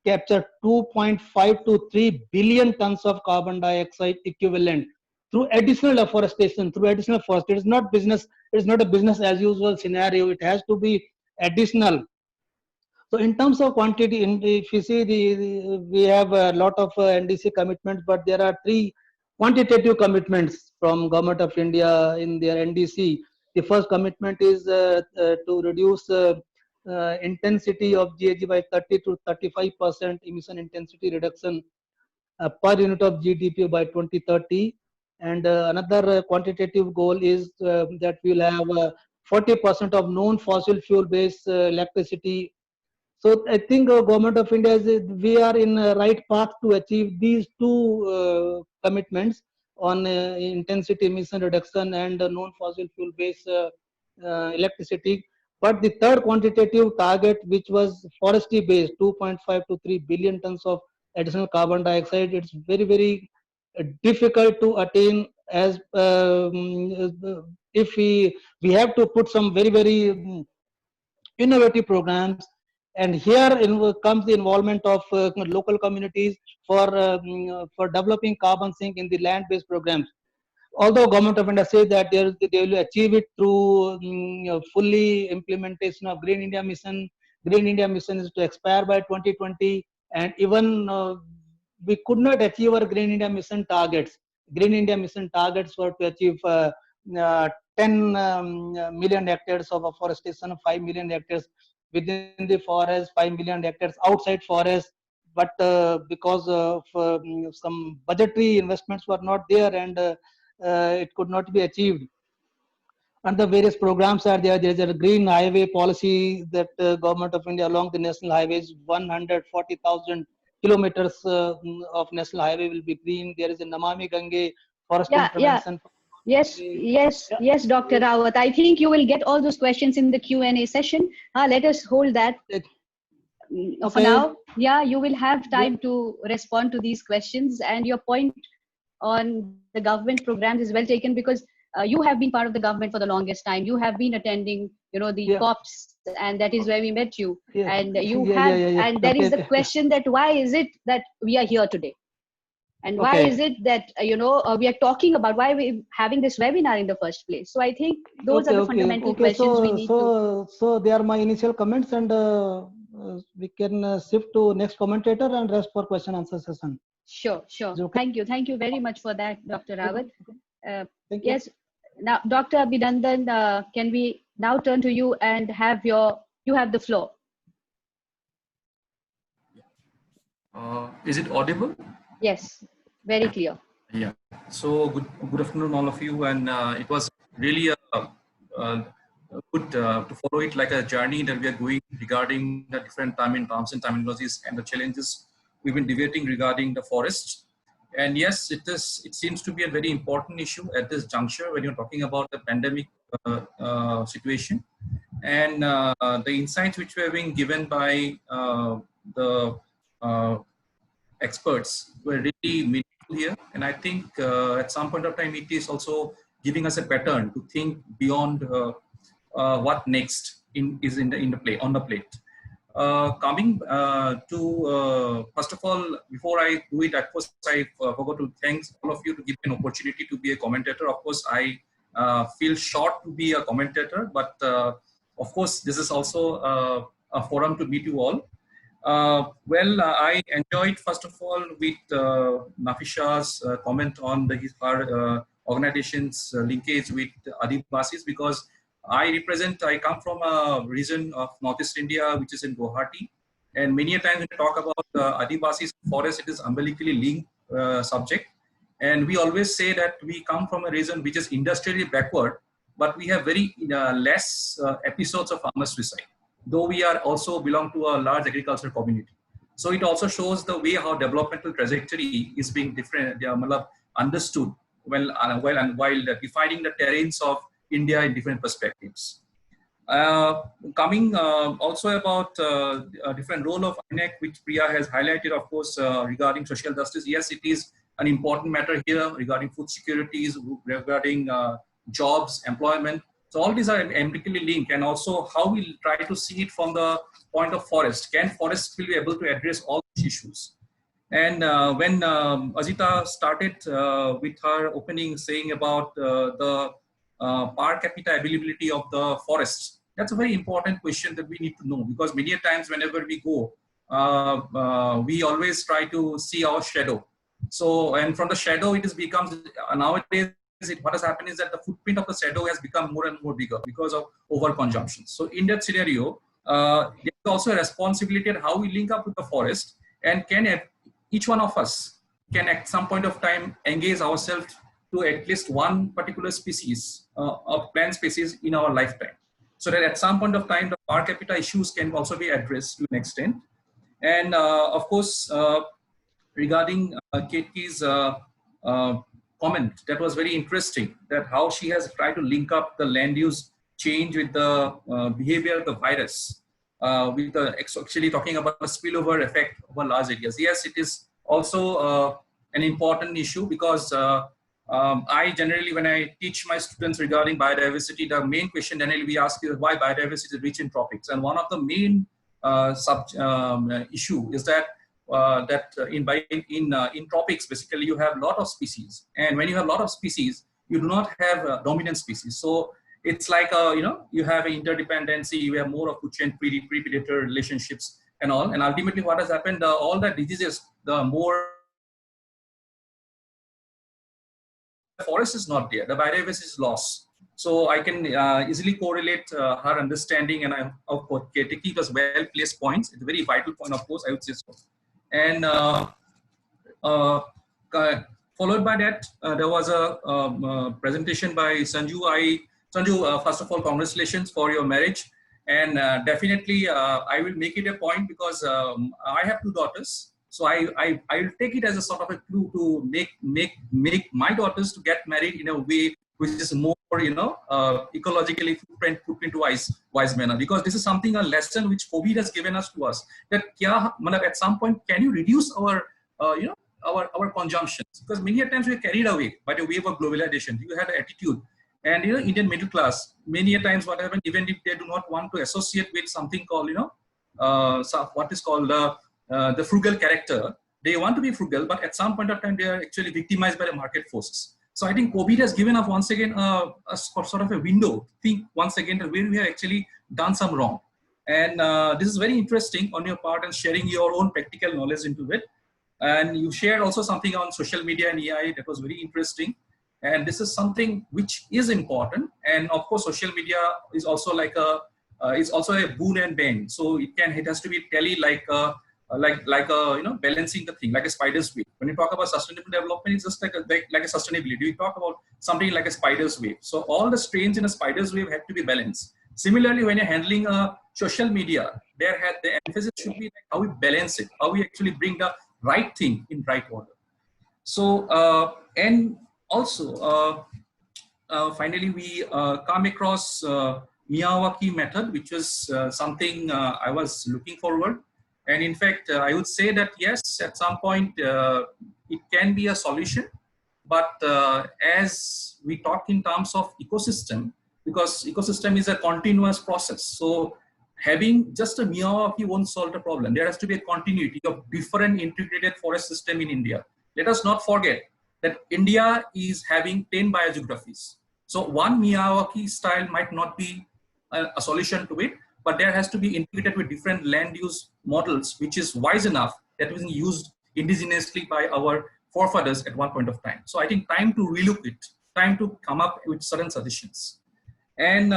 capture 2.5 to 3 billion tons of carbon dioxide equivalent through additional afforestation, through additional forest. It is not business. It is not a business as usual scenario. It has to be additional. So in terms of quantity, if you see we have a lot of NDC commitments, but there are 3 quantitative commitments from Government of India in their NDC. The first commitment is to reduce intensity of GHG by 30 to 35% emission intensity reduction per unit of GDP by 2030. And another quantitative goal is that we'll have 40% of non-fossil fuel-based electricity. So I think Government of India we are in the right path to achieve these two commitments on intensity emission reduction and non-fossil fuel-based electricity. But the third quantitative target, which was forestry-based, 2.5 to 3 billion tons of additional carbon dioxide, it's very difficult to attain, as if we have to put some very innovative programs. And here comes the involvement of local communities for developing carbon sink in the land-based programs. Although Government of India says that they will achieve it through fully implementation of Green India Mission. Green India Mission is to expire by 2020, and even we could not achieve our Green India Mission targets. Green India Mission targets were to achieve 10 million hectares of afforestation, 5 million hectares within the forest, 5 million hectares outside forest. But because of some budgetary investments were not there, and it could not be achieved. And the various programs are there. There is a green highway policy that Government of India along the national highways, 140,000 kilometers of national highway will be green. There is a Namami Gange forest intervention. Yes, Dr. Rawat. I think you will get all those questions in the Q&A session. Let us hold that for now. Yeah, you will have time to respond to these questions, and your point on the government programs is well taken, because you have been part of the government for the longest time. You have been attending, the COPs, and that is where we met you. And you have, and there is the question that why is it that we are here today? And why is it that, we are talking about why we're having this webinar in the first place? So I think those are the fundamental questions we need to. So they are my initial comments, and we can shift to next commentator and rest for question answer session. Sure. Okay. Thank you very much for that, Dr. Rawat. Yes. Now, Dr. Abhinandan, can we now turn to you and you have the floor. Is it audible? Yes, very clear. Yeah. So good afternoon, all of you, and it was really good to follow it like a journey that we are going regarding the different terms and terminologies and the challenges we've been debating regarding the forests. And yes, it seems to be a very important issue at this juncture when you're talking about the pandemic situation. And the insights which were being given by the experts were really meaningful here. And I think at some point of time, it is also giving us a pattern to think beyond what next on the plate. Coming to, first of all, before I do it, of course, I forgot to thank all of you to give me an opportunity to be a commentator. Of course, I feel short to be a commentator, but of course, this is also a forum to meet you all. I enjoyed, first of all, with Nafisha's comment on her organization's linkage with Adivasis, because I come from a region of Northeast India, which is in Guwahati. And many a times when we talk about Adivasis forest, it is umbilically linked subject. And we always say that we come from a region which is industrially backward, but we have very less episodes of farmer suicide, though we are also belong to a large agricultural community. So it also shows the way how developmental trajectory is being understood while defining the terrains of India in different perspectives. Coming also about different role of INEC, which Priya has highlighted, of course, regarding social justice. Yes, it is an important matter here regarding food securities, regarding jobs, employment. So all these are empirically linked, and also how we try to see it from the point of forest. Can forests be able to address all these issues? And when Ajita started with her opening saying about the per capita availability of the forests, that's a very important question that we need to know, because many times whenever we go, we always try to see our shadow. So, and from the shadow, it becomes nowadays what has happened is that the footprint of the shadow has become more and more bigger because of overconsumption. So in that scenario, there's also a responsibility at how we link up with the forest, and each one of us can at some point of time engage ourselves to at least one particular species of plant species in our lifetime. So that at some point of time, the per capita issues can also be addressed to an extent. And of course, regarding Ketki's comment, that was very interesting, that how she has tried to link up the land use change with the behavior of the virus, with the actually talking about the spillover effect over large areas. Yes, it is also an important issue because I generally, when I teach my students regarding biodiversity, the main question generally we ask is why biodiversity is rich in tropics. And one of the main issue is that in tropics, basically you have a lot of species, and when you have a lot of species, you do not have dominant species. So it's like you have an interdependency, you have more of food chain predator relationships and all, and ultimately what has happened, all the diseases, the more the forest is not there, the biodiversity is lost. So I can easily correlate her understanding, and of course, Ketki was well-placed points. It's a very vital point, of course, I would say so. And followed by that, there was a presentation by Sanju. Sanju, first of all, congratulations for your marriage. And definitely, I will make it a point because I have 2 daughters. So I will take it as a sort of a clue to make my daughters to get married in a way which is more, ecologically footprint-wise manner. Because this is something, a lesson which COVID has given us to us, that at some point, can you reduce our, our consumptions? Because many times we are carried away by the wave of globalization. You had an attitude. And, Indian middle class, many a times what happens, even if they do not want to associate with something called, what is called the frugal character, they want to be frugal, but at some point of time, they are actually victimized by the market forces. So I think COVID has given us once again a sort of a window to think once again that where we have actually done some wrong. And this is very interesting on your part and sharing your own practical knowledge into it. And you shared also something on social media and AI that was very interesting. And this is something which is important. And of course, social media is also like it's also a boon and bane. So it has to be like balancing the thing, like a spider's web. When you talk about sustainable development, it's just like a sustainability. We talk about something like a spider's web. So all the strains in a spider's web have to be balanced. Similarly, when you're handling social media, the emphasis should be like how we balance it, how we actually bring the right thing in right order. So, and also, finally, we come across Miyawaki method, which was something I was looking forward. And in fact, I would say that yes, at some point it can be a solution, but as we talk in terms of ecosystem, because ecosystem is a continuous process. So having just a Miyawaki won't solve the problem. There has to be a continuity of different integrated forest system in India. Let us not forget that India is having 10 biogeographies. So one Miyawaki style might not be a solution to it, but there has to be integrated with different land use models, which is wise enough that was used indigenously by our forefathers at one point of time. So I think time to relook it, time to come up with certain suggestions. And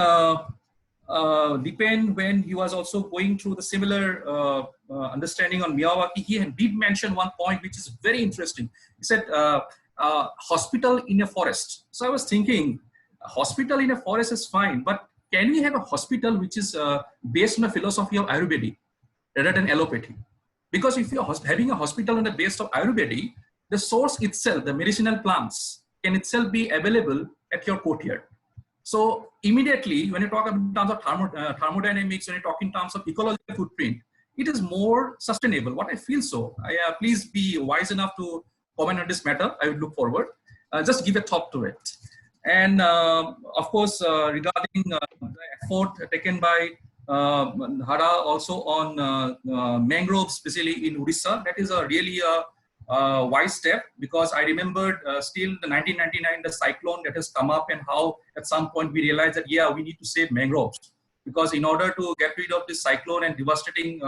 Dipen, when he was also going through the similar understanding on Miyawaki, he did mention one point which is very interesting. He said, hospital in a forest. So I was thinking, a hospital in a forest is fine, but can we have a hospital which is based on the philosophy of Ayurveda rather than allopathy? Because if you're having a hospital on the base of Ayurveda, the source itself, the medicinal plants, can itself be available at your courtyard. So immediately, when you talk in terms of thermodynamics, when you talk in terms of ecological footprint, it is more sustainable. What I feel so. Please be wise enough to comment on this matter. I would look forward. Just give a thought to it. And of course, regarding the effort taken by Hara also on mangroves, especially in Odisha, that is a really wise step, because I remembered still the 1999, the cyclone that has come up, and how at some point we realized that, yeah, we need to save mangroves. Because in order to get rid of this cyclone and devastating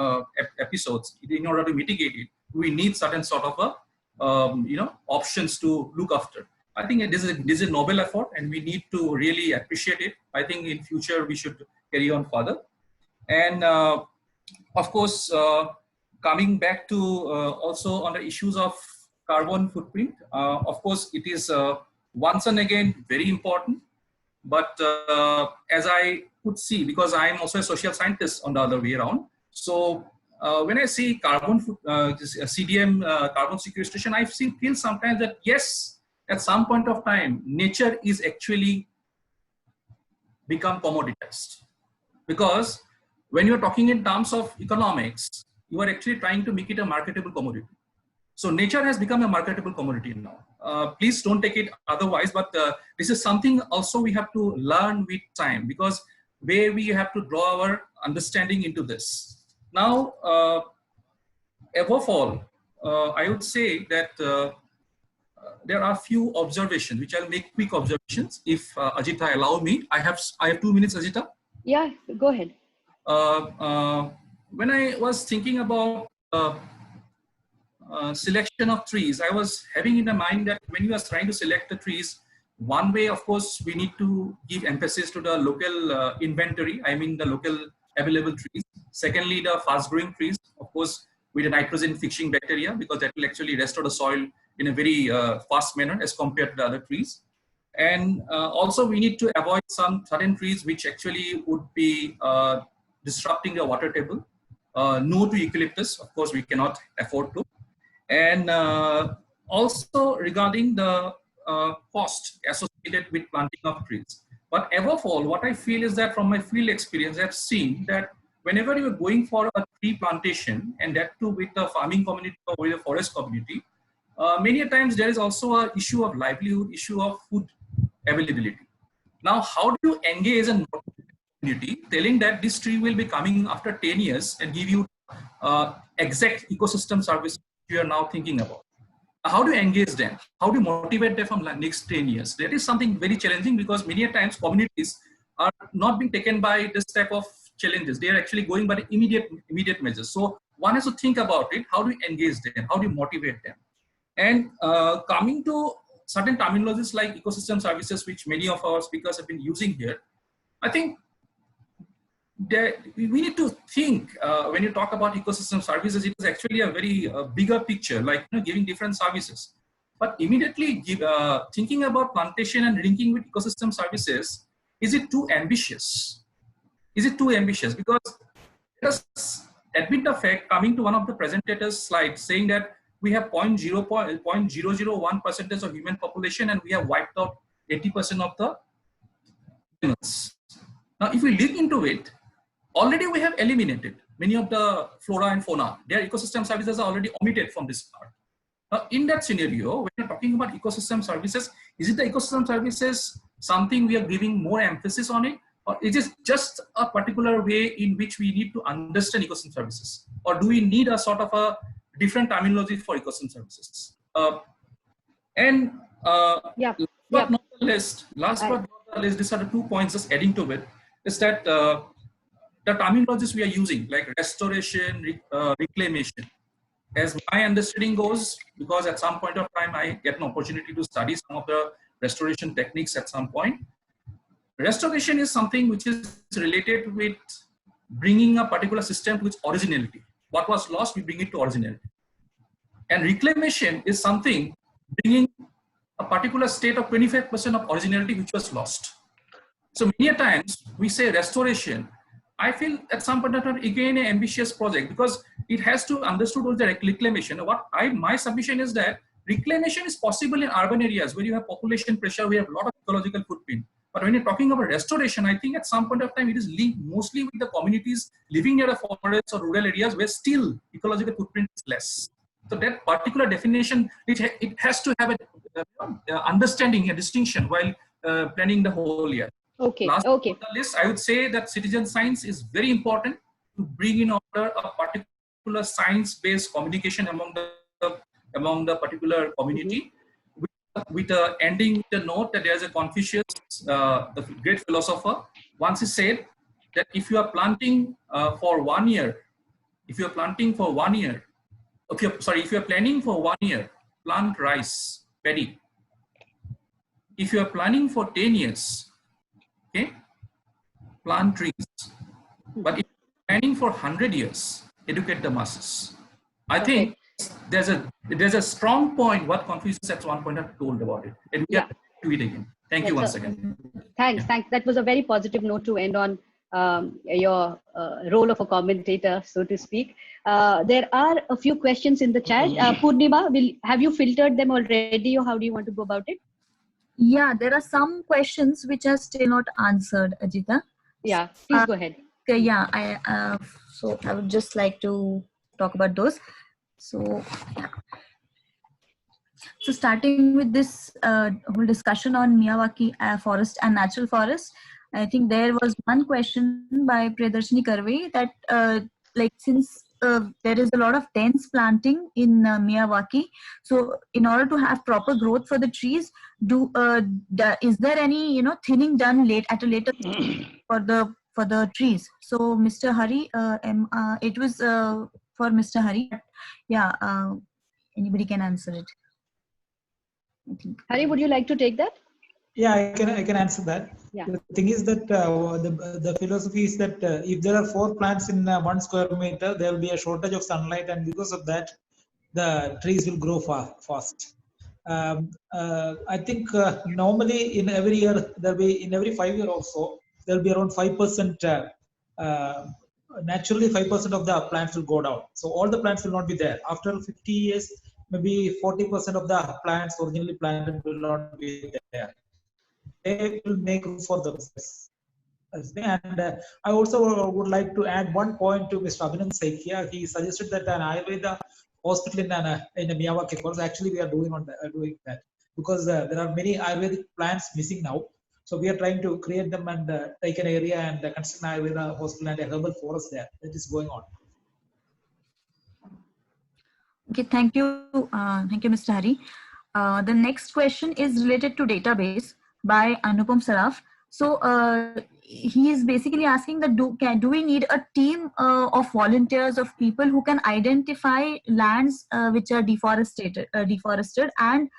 episodes, in order to mitigate it, we need certain sort of options to look after. I think this is a noble effort, and we need to really appreciate it. I think in future we should carry on further. And of course, coming back to also on the issues of carbon footprint, of course, it is once and again very important. But as I could see, because I am also a social scientist on the other way around, so when I see carbon CDM carbon sequestration, I feel sometimes that yes, at some point of time, nature is actually become commoditized, because when you're talking in terms of economics, you are actually trying to make it a marketable commodity. So nature has become a marketable commodity now. Please don't take it otherwise, but this is something also we have to learn with time, because where we have to draw our understanding into this. Now, above all, I would say that there are few observations, which I'll make quick observations. If Ajita allow me, I have 2 minutes, Ajita. Yeah, go ahead. When I was thinking about selection of trees, I was having in the mind that when you are trying to select the trees, one way, of course, we need to give emphasis to the local inventory. I mean, the local available trees. Secondly, the fast growing trees, of course, with the nitrogen fixing bacteria, because that will actually restore the soil in a very fast manner as compared to the other trees. And also we need to avoid some certain trees which actually would be disrupting the water table. No to eucalyptus, of course, we cannot afford to. And also regarding the cost associated with planting of trees. But above all, what I feel is that from my field experience, I've seen that whenever you're going for a tree plantation, and that too with the farming community or with the forest community, many a times there is also an issue of livelihood, issue of food availability. Now, how do you engage a community telling that this tree will be coming after 10 years and give you exact ecosystem service you are now thinking about? How do you engage them? How do you motivate them from the next 10 years? That is something very challenging, because many a times communities are not being taken by this type of challenges. They are actually going by the immediate measures. So one has to think about it. How do you engage them? How do you motivate them? And coming to certain terminologies like ecosystem services, which many of our speakers have been using here, I think that we need to think when you talk about ecosystem services, it is actually a very bigger picture, like giving different services. But immediately thinking about plantation and linking with ecosystem services, is it too ambitious? Is it too ambitious? Because let us admit the fact, coming to one of the presentators' slides, saying that we have 0.001% of human population and we have wiped out 80% of the animals. Now, if we look into it, already we have eliminated many of the flora and fauna. Their ecosystem services are already omitted from this part. Now, in that scenario, when you're talking about ecosystem services, is it the ecosystem services something we are giving more emphasis on it? Or is it just a particular way in which we need to understand ecosystem services? Or do we need a sort of a different terminology for ecosystem services? Last but not the least, these are the 2 points just adding to it, is that the terminologies we are using, like restoration, reclamation, as my understanding goes, because at some point of time I get an opportunity to study some of the restoration techniques at some point. Restoration is something which is related with bringing a particular system to its originality. What was lost, we bring it to originality. And reclamation is something bringing a particular state of 25% of originality which was lost. So many times we say restoration. I feel at some point of time, again, an ambitious project, because it has to understood with the reclamation. My submission is that reclamation is possible in urban areas where you have population pressure, we have a lot of ecological footprint. But when you're talking about restoration, I think at some point of time, it is linked mostly with the communities living near the forests or rural areas where still ecological footprint is less. So that particular definition, it has to have a understanding, a distinction while planning the whole year. Okay. Last on the list, I would say that citizen science is very important to bring in order a particular science-based communication among the particular community. With ending the note that there is a Confucius, the great philosopher, once he said that if you are planting for 1 year, if you are planting for 1 year, if you are planning for 1 year, plant rice, paddy. if you are planning for 10 years, okay, plant trees. But if you're planning for 100 years, educate the masses. I think there's a strong point what Confucius at one point had told about it. And we get to it again. Thank you once again. Thanks. That was a very positive note to end on your role of a commentator, so to speak. There are a few questions in the chat. Purnima, have you filtered them already, or how do you want to go about it? Yeah, there are some questions which are still not answered, Ajita. Yeah, please go ahead. Okay, yeah, so I would just like to talk about those. So, yeah. So starting with this whole discussion on Miyawaki forest and natural forest, I think there was one question by Priyadarshini Karve that like since there is a lot of dense planting in Miyawaki, so in order to have proper growth for the trees, is there any thinning done at a later for the trees? So Mr. Hari, it was for Mr. Hari. Yeah, anybody can answer it. Hari, would you like to take that? Yeah, I can answer that. Yeah. The thing is that the philosophy is that if there are 4 plants in 1 square meter, there will be a shortage of sunlight, and because of that, the trees will grow fast. I think normally in every year in every 5 years also there will be around 5%. Naturally, 5% of the plants will go down. So all the plants will not be there. After 50 years, maybe 40% of the plants originally planted will not be there. They will make room for the business. And I also would like to add one point to Mr. Abhinand Saikia. He suggested that an Ayurveda hospital in Miyawaki Forest. Actually, we are doing that because there are many Ayurvedic plants missing now. So we are trying to create them and take an area and construct an Ayurveda hospital and a herbal forest there. That is going on. Okay, thank you, Mr. Hari. The next question is related to database by Anupam Saraf. So he is basically asking that do we need a team of volunteers, of people who can identify lands which are deforested and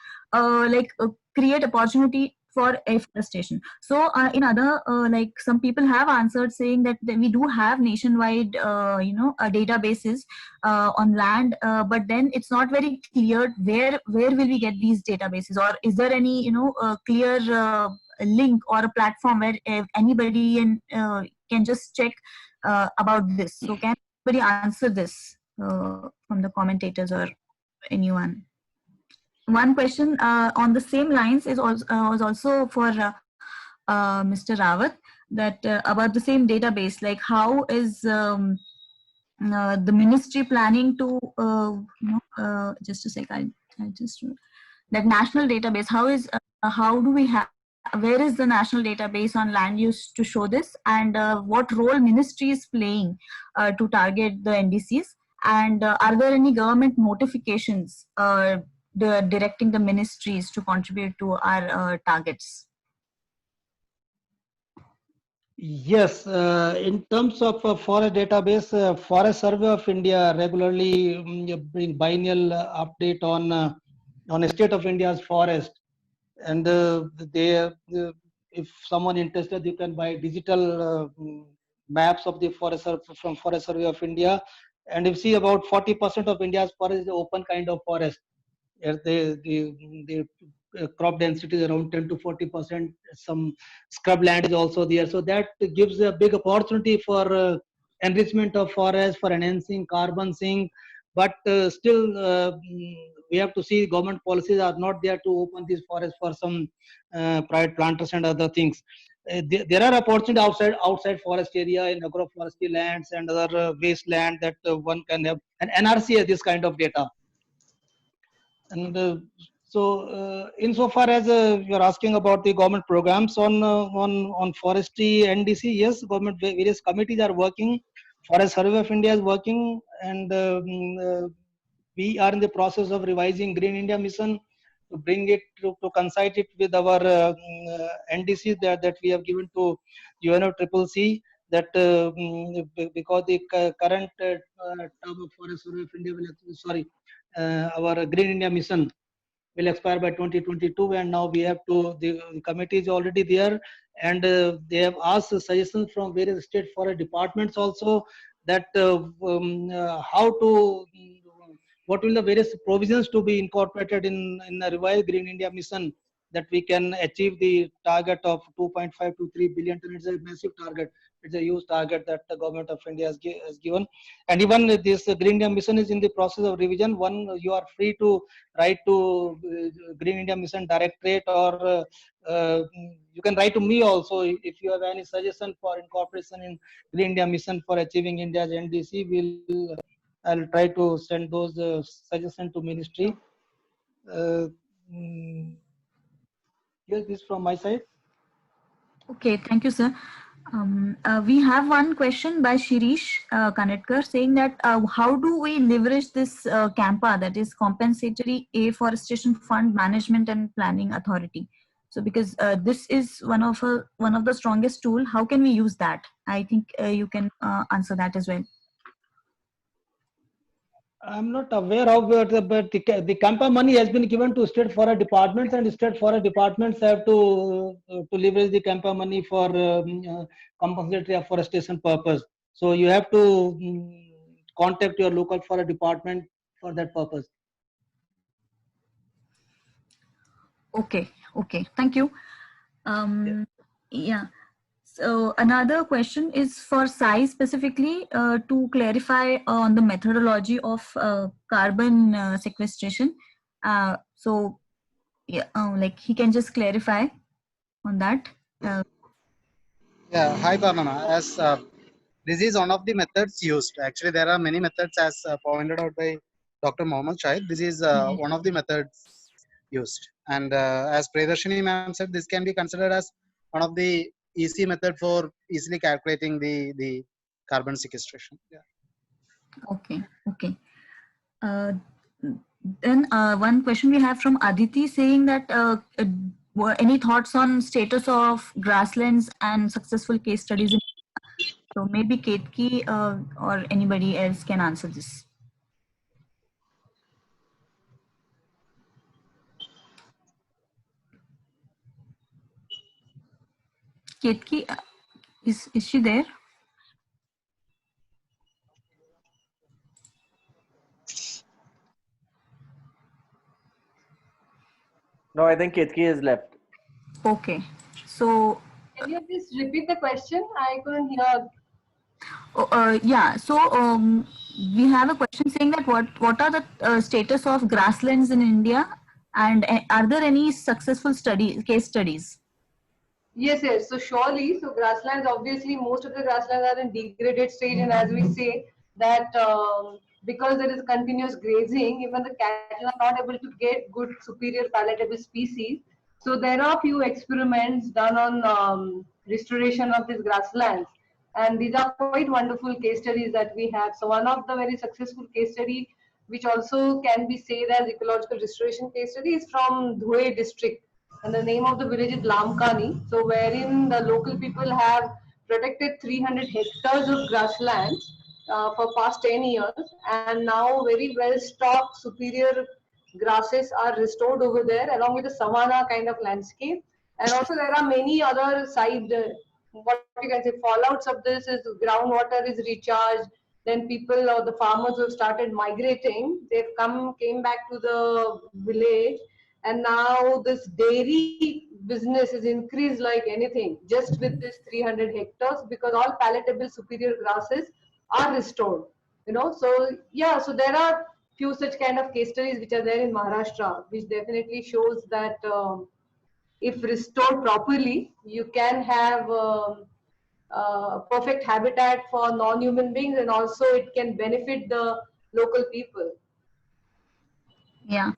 create opportunity for afforestation. So in other like some people have answered saying that we do have nationwide databases on land, but then it's not very clear where will we get these databases, or is there any clear link or a platform where anybody can just check about this. So can anybody answer this from the commentators or anyone? One question on the same lines was also for Mr. Rawat, that about the same database, like how is the ministry planning to just a sec, I just that national database, how do we have, where is the national database on land use to show this, and what role ministry is playing to target the NDCs, and are there any government notifications directing the ministries to contribute to our targets? Yes, in terms of forest database, Forest Survey of India regularly bring biennial update on the state of India's forest, and if someone interested, you can buy digital maps of the forest from Forest Survey of India, and you see about 40% of India's forest is open kind of forest. The crop density is around 10 to 40%. Some scrub land is also there, so that gives a big opportunity for enrichment of forest, for enhancing carbon sink. But still, we have to see government policies are not there to open these forests for some private planters and other things. There are opportunities outside forest area in agroforestry lands and other wasteland that one can have, and NRC has this kind of data. And so, insofar as you're asking about the government programs on forestry NDC, yes, government various committees are working. Forest Survey of India is working, and we are in the process of revising Green India Mission to bring it to coincide it with our NDCs that we have given to UNFCCC. That because the current term of Forest Survey of India will our Green India Mission will expire by 2022, and now we have to, the committee is already there, and they have asked suggestions from various state forest departments also, that how to, what will the various provisions to be incorporated in the revised Green India mission, that we can achieve the target of 2.5 to 3 billion ton. It's a massive target. It's a huge target that the government of India has given. And even this Green India mission is in the process of revision. One, you are free to write to Green India Mission Directorate, or you can write to me also if you have any suggestion for incorporation in Green India Mission for achieving India's NDC. I'll try to send those suggestions to ministry. Yes, this from my side. Okay, thank you, sir. We have one question by Shirish Kanetkar saying that how do we leverage this CAMPA, that is Compensatory Afforestation Fund Management and Planning Authority? So because this is one of the strongest tool, how can we use that? I think you can answer that as well. I'm not aware of it, but the CAMPA money has been given to state forest departments, and state forest departments have to leverage the CAMPA money for compensatory afforestation purpose. So you have to contact your local forest department for that purpose. Okay, thank you. Yeah. So another question is for Sai specifically to clarify on the methodology of carbon sequestration. So yeah, like he can just clarify on that. Yeah, hi Parnama. As this is one of the methods used. Actually, there are many methods as pointed out by Dr. Mohammad Shahid. This is one of the methods used. And as Priyadarshini ma'am said, this can be considered as one of the easy method for easily calculating the carbon sequestration. Yeah. Okay. Then one question we have from Aditi saying that any thoughts on status of grasslands and successful case studies in India? So maybe Ketki or anybody else can answer this. Ketki, is she there? No, I think Ketki is left. Okay. So can you please repeat the question? I couldn't hear. Yeah. So we have a question saying that what are the status of grasslands in India, and are there any successful case studies? Yes. So surely, so grasslands, obviously most of the grasslands are in degraded stage, and as we say that because there is continuous grazing, even the cattle are not able to get good superior palatable species. So there are few experiments done on restoration of these grasslands, and these are quite wonderful case studies that we have. So one of the very successful case study, which also can be said as ecological restoration case study, is from Dhule district. And the name of the village is Lamkani. So wherein the local people have protected 300 hectares of grasslands for past 10 years, and now very well stocked superior grasses are restored over there along with the savanna kind of landscape. And also there are many other side, what you can say, fallouts of this is groundwater is recharged. Then people or the farmers who have started migrating, they've came back to the village, and now this dairy business is increased like anything just with this 300 hectares, because all palatable superior grasses are restored. So yeah, so there are few such kind of case studies which are there in Maharashtra, which definitely shows that if restored properly, you can have perfect habitat for non-human beings, and also it can benefit the local people. Yeah,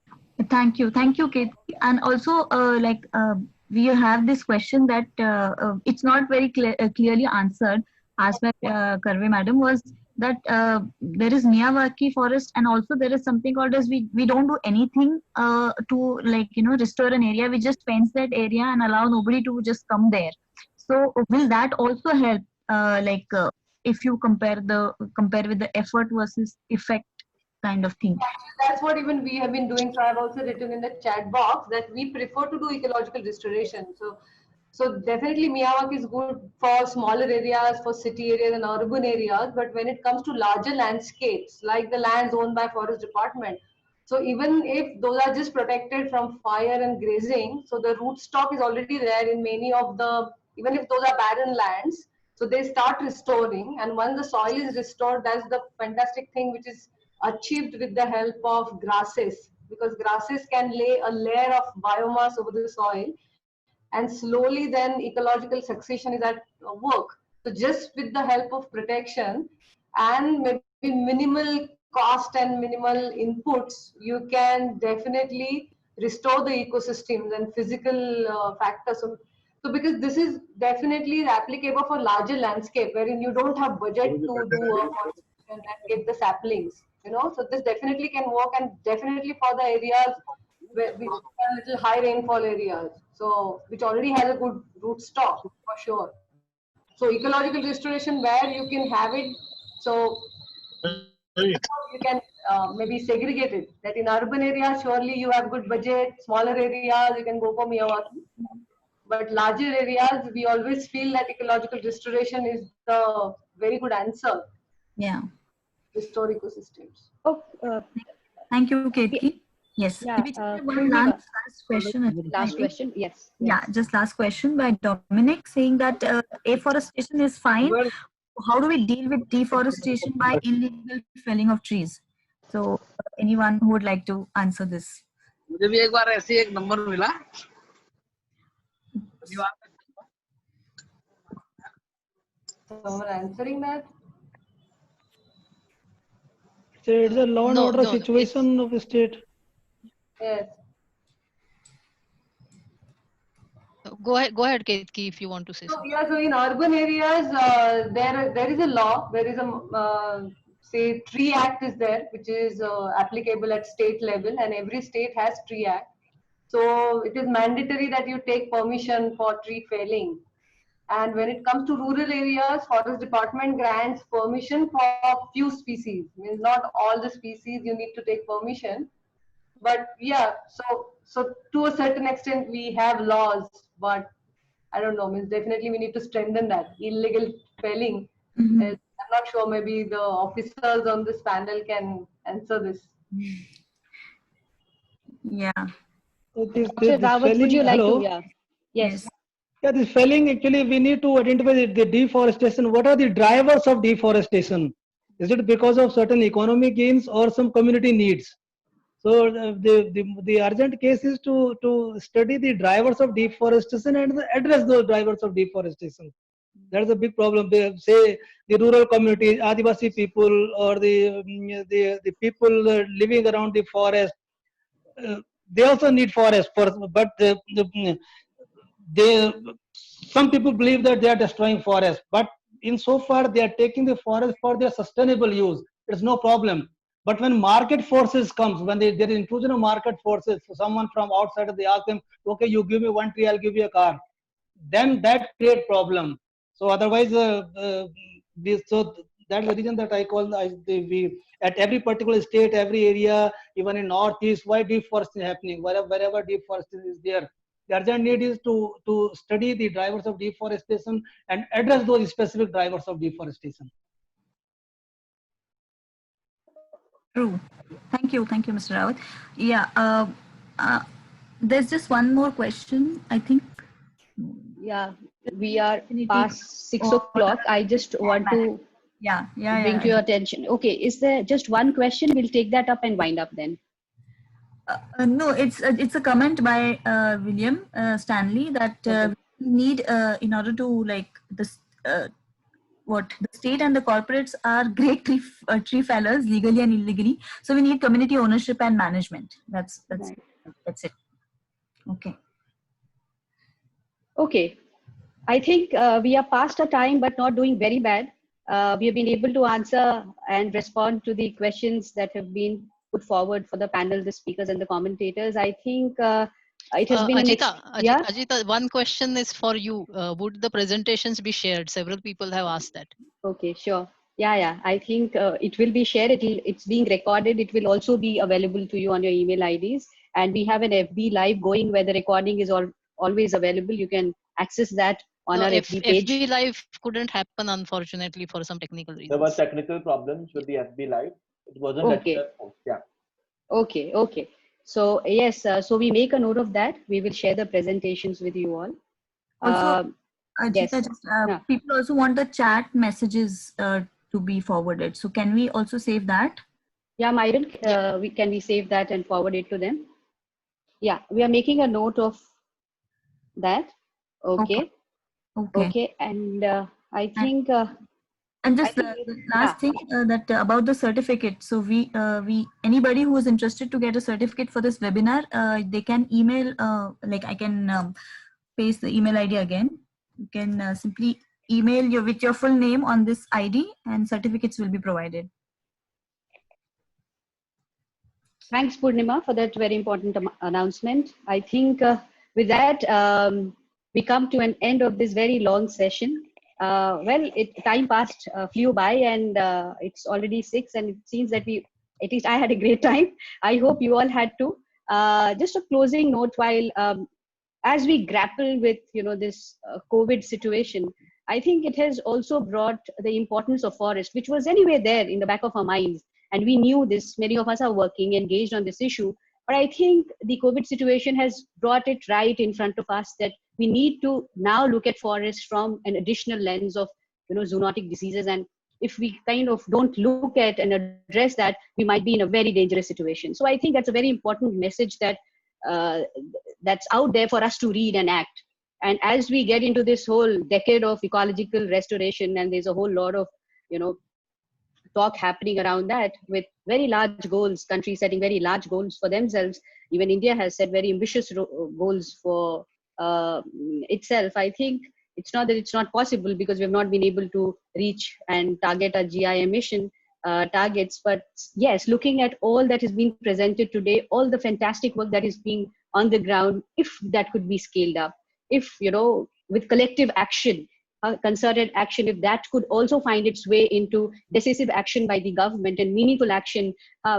thank you, Kate. And also, we have this question that it's not very clearly answered, asked by Karve madam, was that there is Miyawaki forest, and also there is something called as we don't do anything to restore an area. We just fence that area and allow nobody to just come there. So will that also help? If you compare with the effort versus effect kind of thing. That's what even we have been doing. So I've also written in the chat box that we prefer to do ecological restoration. So definitely Miyawaki is good for smaller areas, for city areas and urban areas. But when it comes to larger landscapes, like the lands owned by Forest Department, so even if those are just protected from fire and grazing, so the rootstock is already there in many of the, even if those are barren lands, so they start restoring. And once the soil is restored, that's the fantastic thing which is achieved with the help of grasses, because grasses can lay a layer of biomass over the soil, and slowly then ecological succession is at work. So just with the help of protection and maybe minimal cost and minimal inputs, you can definitely restore the ecosystems and physical factors. So because this is definitely applicable for larger landscape wherein you don't have budget to do a forestation and get the saplings, so this definitely can work, and definitely for the areas which are little high rainfall areas, so which already has a good root stock for sure. So ecological restoration where you can have it, so you can maybe segregate it, that in urban areas surely you have good budget, smaller areas you can go for Miyawaki, but larger areas we always feel that ecological restoration is the very good answer. Yeah. Restore ecosystems. Oh, thank you, Ketki. Yes. Yeah, One last question. Last question. Yes. Yeah, just last question by Dominic, saying that afforestation is fine. How do we deal with deforestation by illegal felling of trees? So, anyone who would like to answer this? मुझे भी एक बार ऐसे एक number मिला. Someone answering that? So it's a law and order situation of the state. Yes. Go ahead, Ketki, if you want to say something. Yeah, so in urban areas, there is a law, there is a say Tree Act is there, which is applicable at state level, and every state has Tree Act. So it is mandatory that you take permission for tree felling. And when it comes to rural areas, Forest Department grants permission for few species. Means not all the species you need to take permission. But yeah, so to a certain extent we have laws, but I don't know, means definitely we need to strengthen that. Illegal felling, I'm not sure, maybe the officers on this panel can answer this. Yeah. So this Rawat, would felling, you like hello? to? Yeah. Yes. Yeah, this felling, actually we need to identify the deforestation. What are the drivers of deforestation? Is it because of certain economic gains or some community needs? So the urgent case is to study the drivers of deforestation and address those drivers of deforestation. That is a big problem. Say the rural communities, Adivasi people, or the people living around the forest, they also need forest. But some people believe that they are destroying forest. But insofar they are taking the forest for their sustainable use, it's no problem. But when market forces comes, when there is intrusion of market forces, someone from outside, they ask them, okay, you give me one tree, I'll give you a car. Then that create problem. So otherwise, so that's the reason that I call at every particular state, every area, even in Northeast, why deforestation is happening? Wherever deforestation is there, the urgent need is to study the drivers of deforestation and address those specific drivers of deforestation. True. Thank you, Mr. Rawat. Yeah, there's just one more question, I think. Yeah, we are past 6 o'clock. I just want to bring to your attention. Okay, is there just one question? We'll take that up and wind up then. No, it's a comment by William Stanley that we need in order to this. The state and the corporates are great tree fellers, legally and illegally. So we need community ownership and management. That's it. Okay. Okay. I think we are past our time, but not doing very bad. We have been able to answer and respond to the questions that have been put forward for the panel, the speakers and the commentators. I think it has been Ajita, one question is for you. Would the presentations be shared? Several people have asked that. Okay, sure. Yeah. I think it will be shared. It's being recorded. It will also be available to you on your email IDs. And we have an FB Live going where the recording is always available. You can access that on No, our if FB page. FB Live couldn't happen, unfortunately, for some technical reasons. There was technical problems with the FB Live. It wasn't Okay. letting us post. Yeah. Okay. So yes, so we make a note of that. We will share the presentations with you all. Also, Yes. Ajita, just, people also want the chat messages to be forwarded. So can we also save that? Yeah, Myron, can we save that and forward it to them? Yeah, we are making a note of that. Okay. And I think. And just the last thing that about the certificate. So we anybody who is interested to get a certificate for this webinar, they can email. Like I can paste the email ID again. You can simply email you with your full name on this ID, and certificates will be provided. Thanks, Purnima, for that very important announcement. I think with that, we come to an end of this very long session. Time passed, flew by, and it's already 6, and it seems that at least I had a great time. I hope you all had too. Just a closing note, while as we grapple with this COVID situation, I think it has also brought the importance of forest, which was anyway there in the back of our minds. And we knew this, many of us are working, engaged on this issue. But I think the COVID situation has brought it right in front of us that we need to now look at forests from an additional lens of zoonotic diseases. And if we kind of don't look at and address that, we might be in a very dangerous situation. So I think that's a very important message that's out there for us to read and act. And as we get into this whole decade of ecological restoration, and there's a whole lot of talk happening around that with very large goals, countries setting very large goals for themselves. Even India has set very ambitious goals for itself. I think it's not that it's not possible, because we have not been able to reach and target our GI emission targets. But yes, looking at all that is being presented today, all the fantastic work that is being on the ground, if that could be scaled up, if with collective action, concerted action, if that could also find its way into decisive action by the government and meaningful action,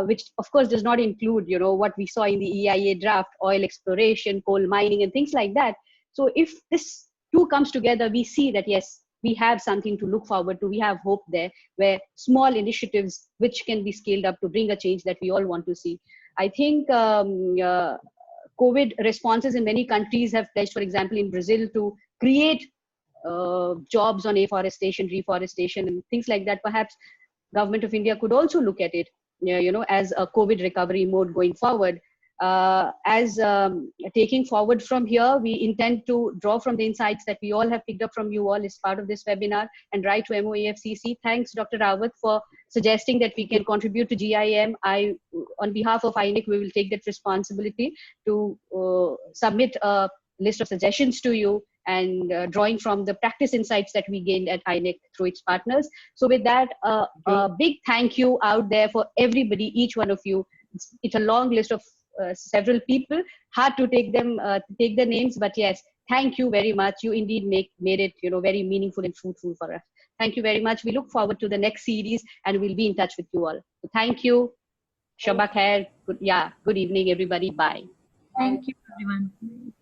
which of course does not include what we saw in the EIA draft, oil exploration, coal mining, and things like that. So if this two comes together, we see that yes, we have something to look forward to. We have hope there, where small initiatives which can be scaled up to bring a change that we all want to see. I think COVID responses in many countries have pledged, for example, in Brazil, to create jobs on afforestation, reforestation, and things like that. Perhaps government of India could also look at it, as a COVID recovery mode going forward. Taking forward from here, we intend to draw from the insights that we all have picked up from you all as part of this webinar and write to MOEFCC. Thanks, Dr. Rawat, for suggesting that we can contribute to GIM. On behalf of INEC, we will take that responsibility to submit a list of suggestions to you, and drawing from the practice insights that we gained at INEC through its partners. So with that, a big thank you out there for everybody, each one of you. It's a long list of several people, hard to take their names, but yes, thank you very much. You indeed made it very meaningful and fruitful for us. Thank you very much. We look forward to the next series, and we'll be in touch with you all. So thank you. Shabak Khair. Good evening, everybody. Bye. Thank you, everyone.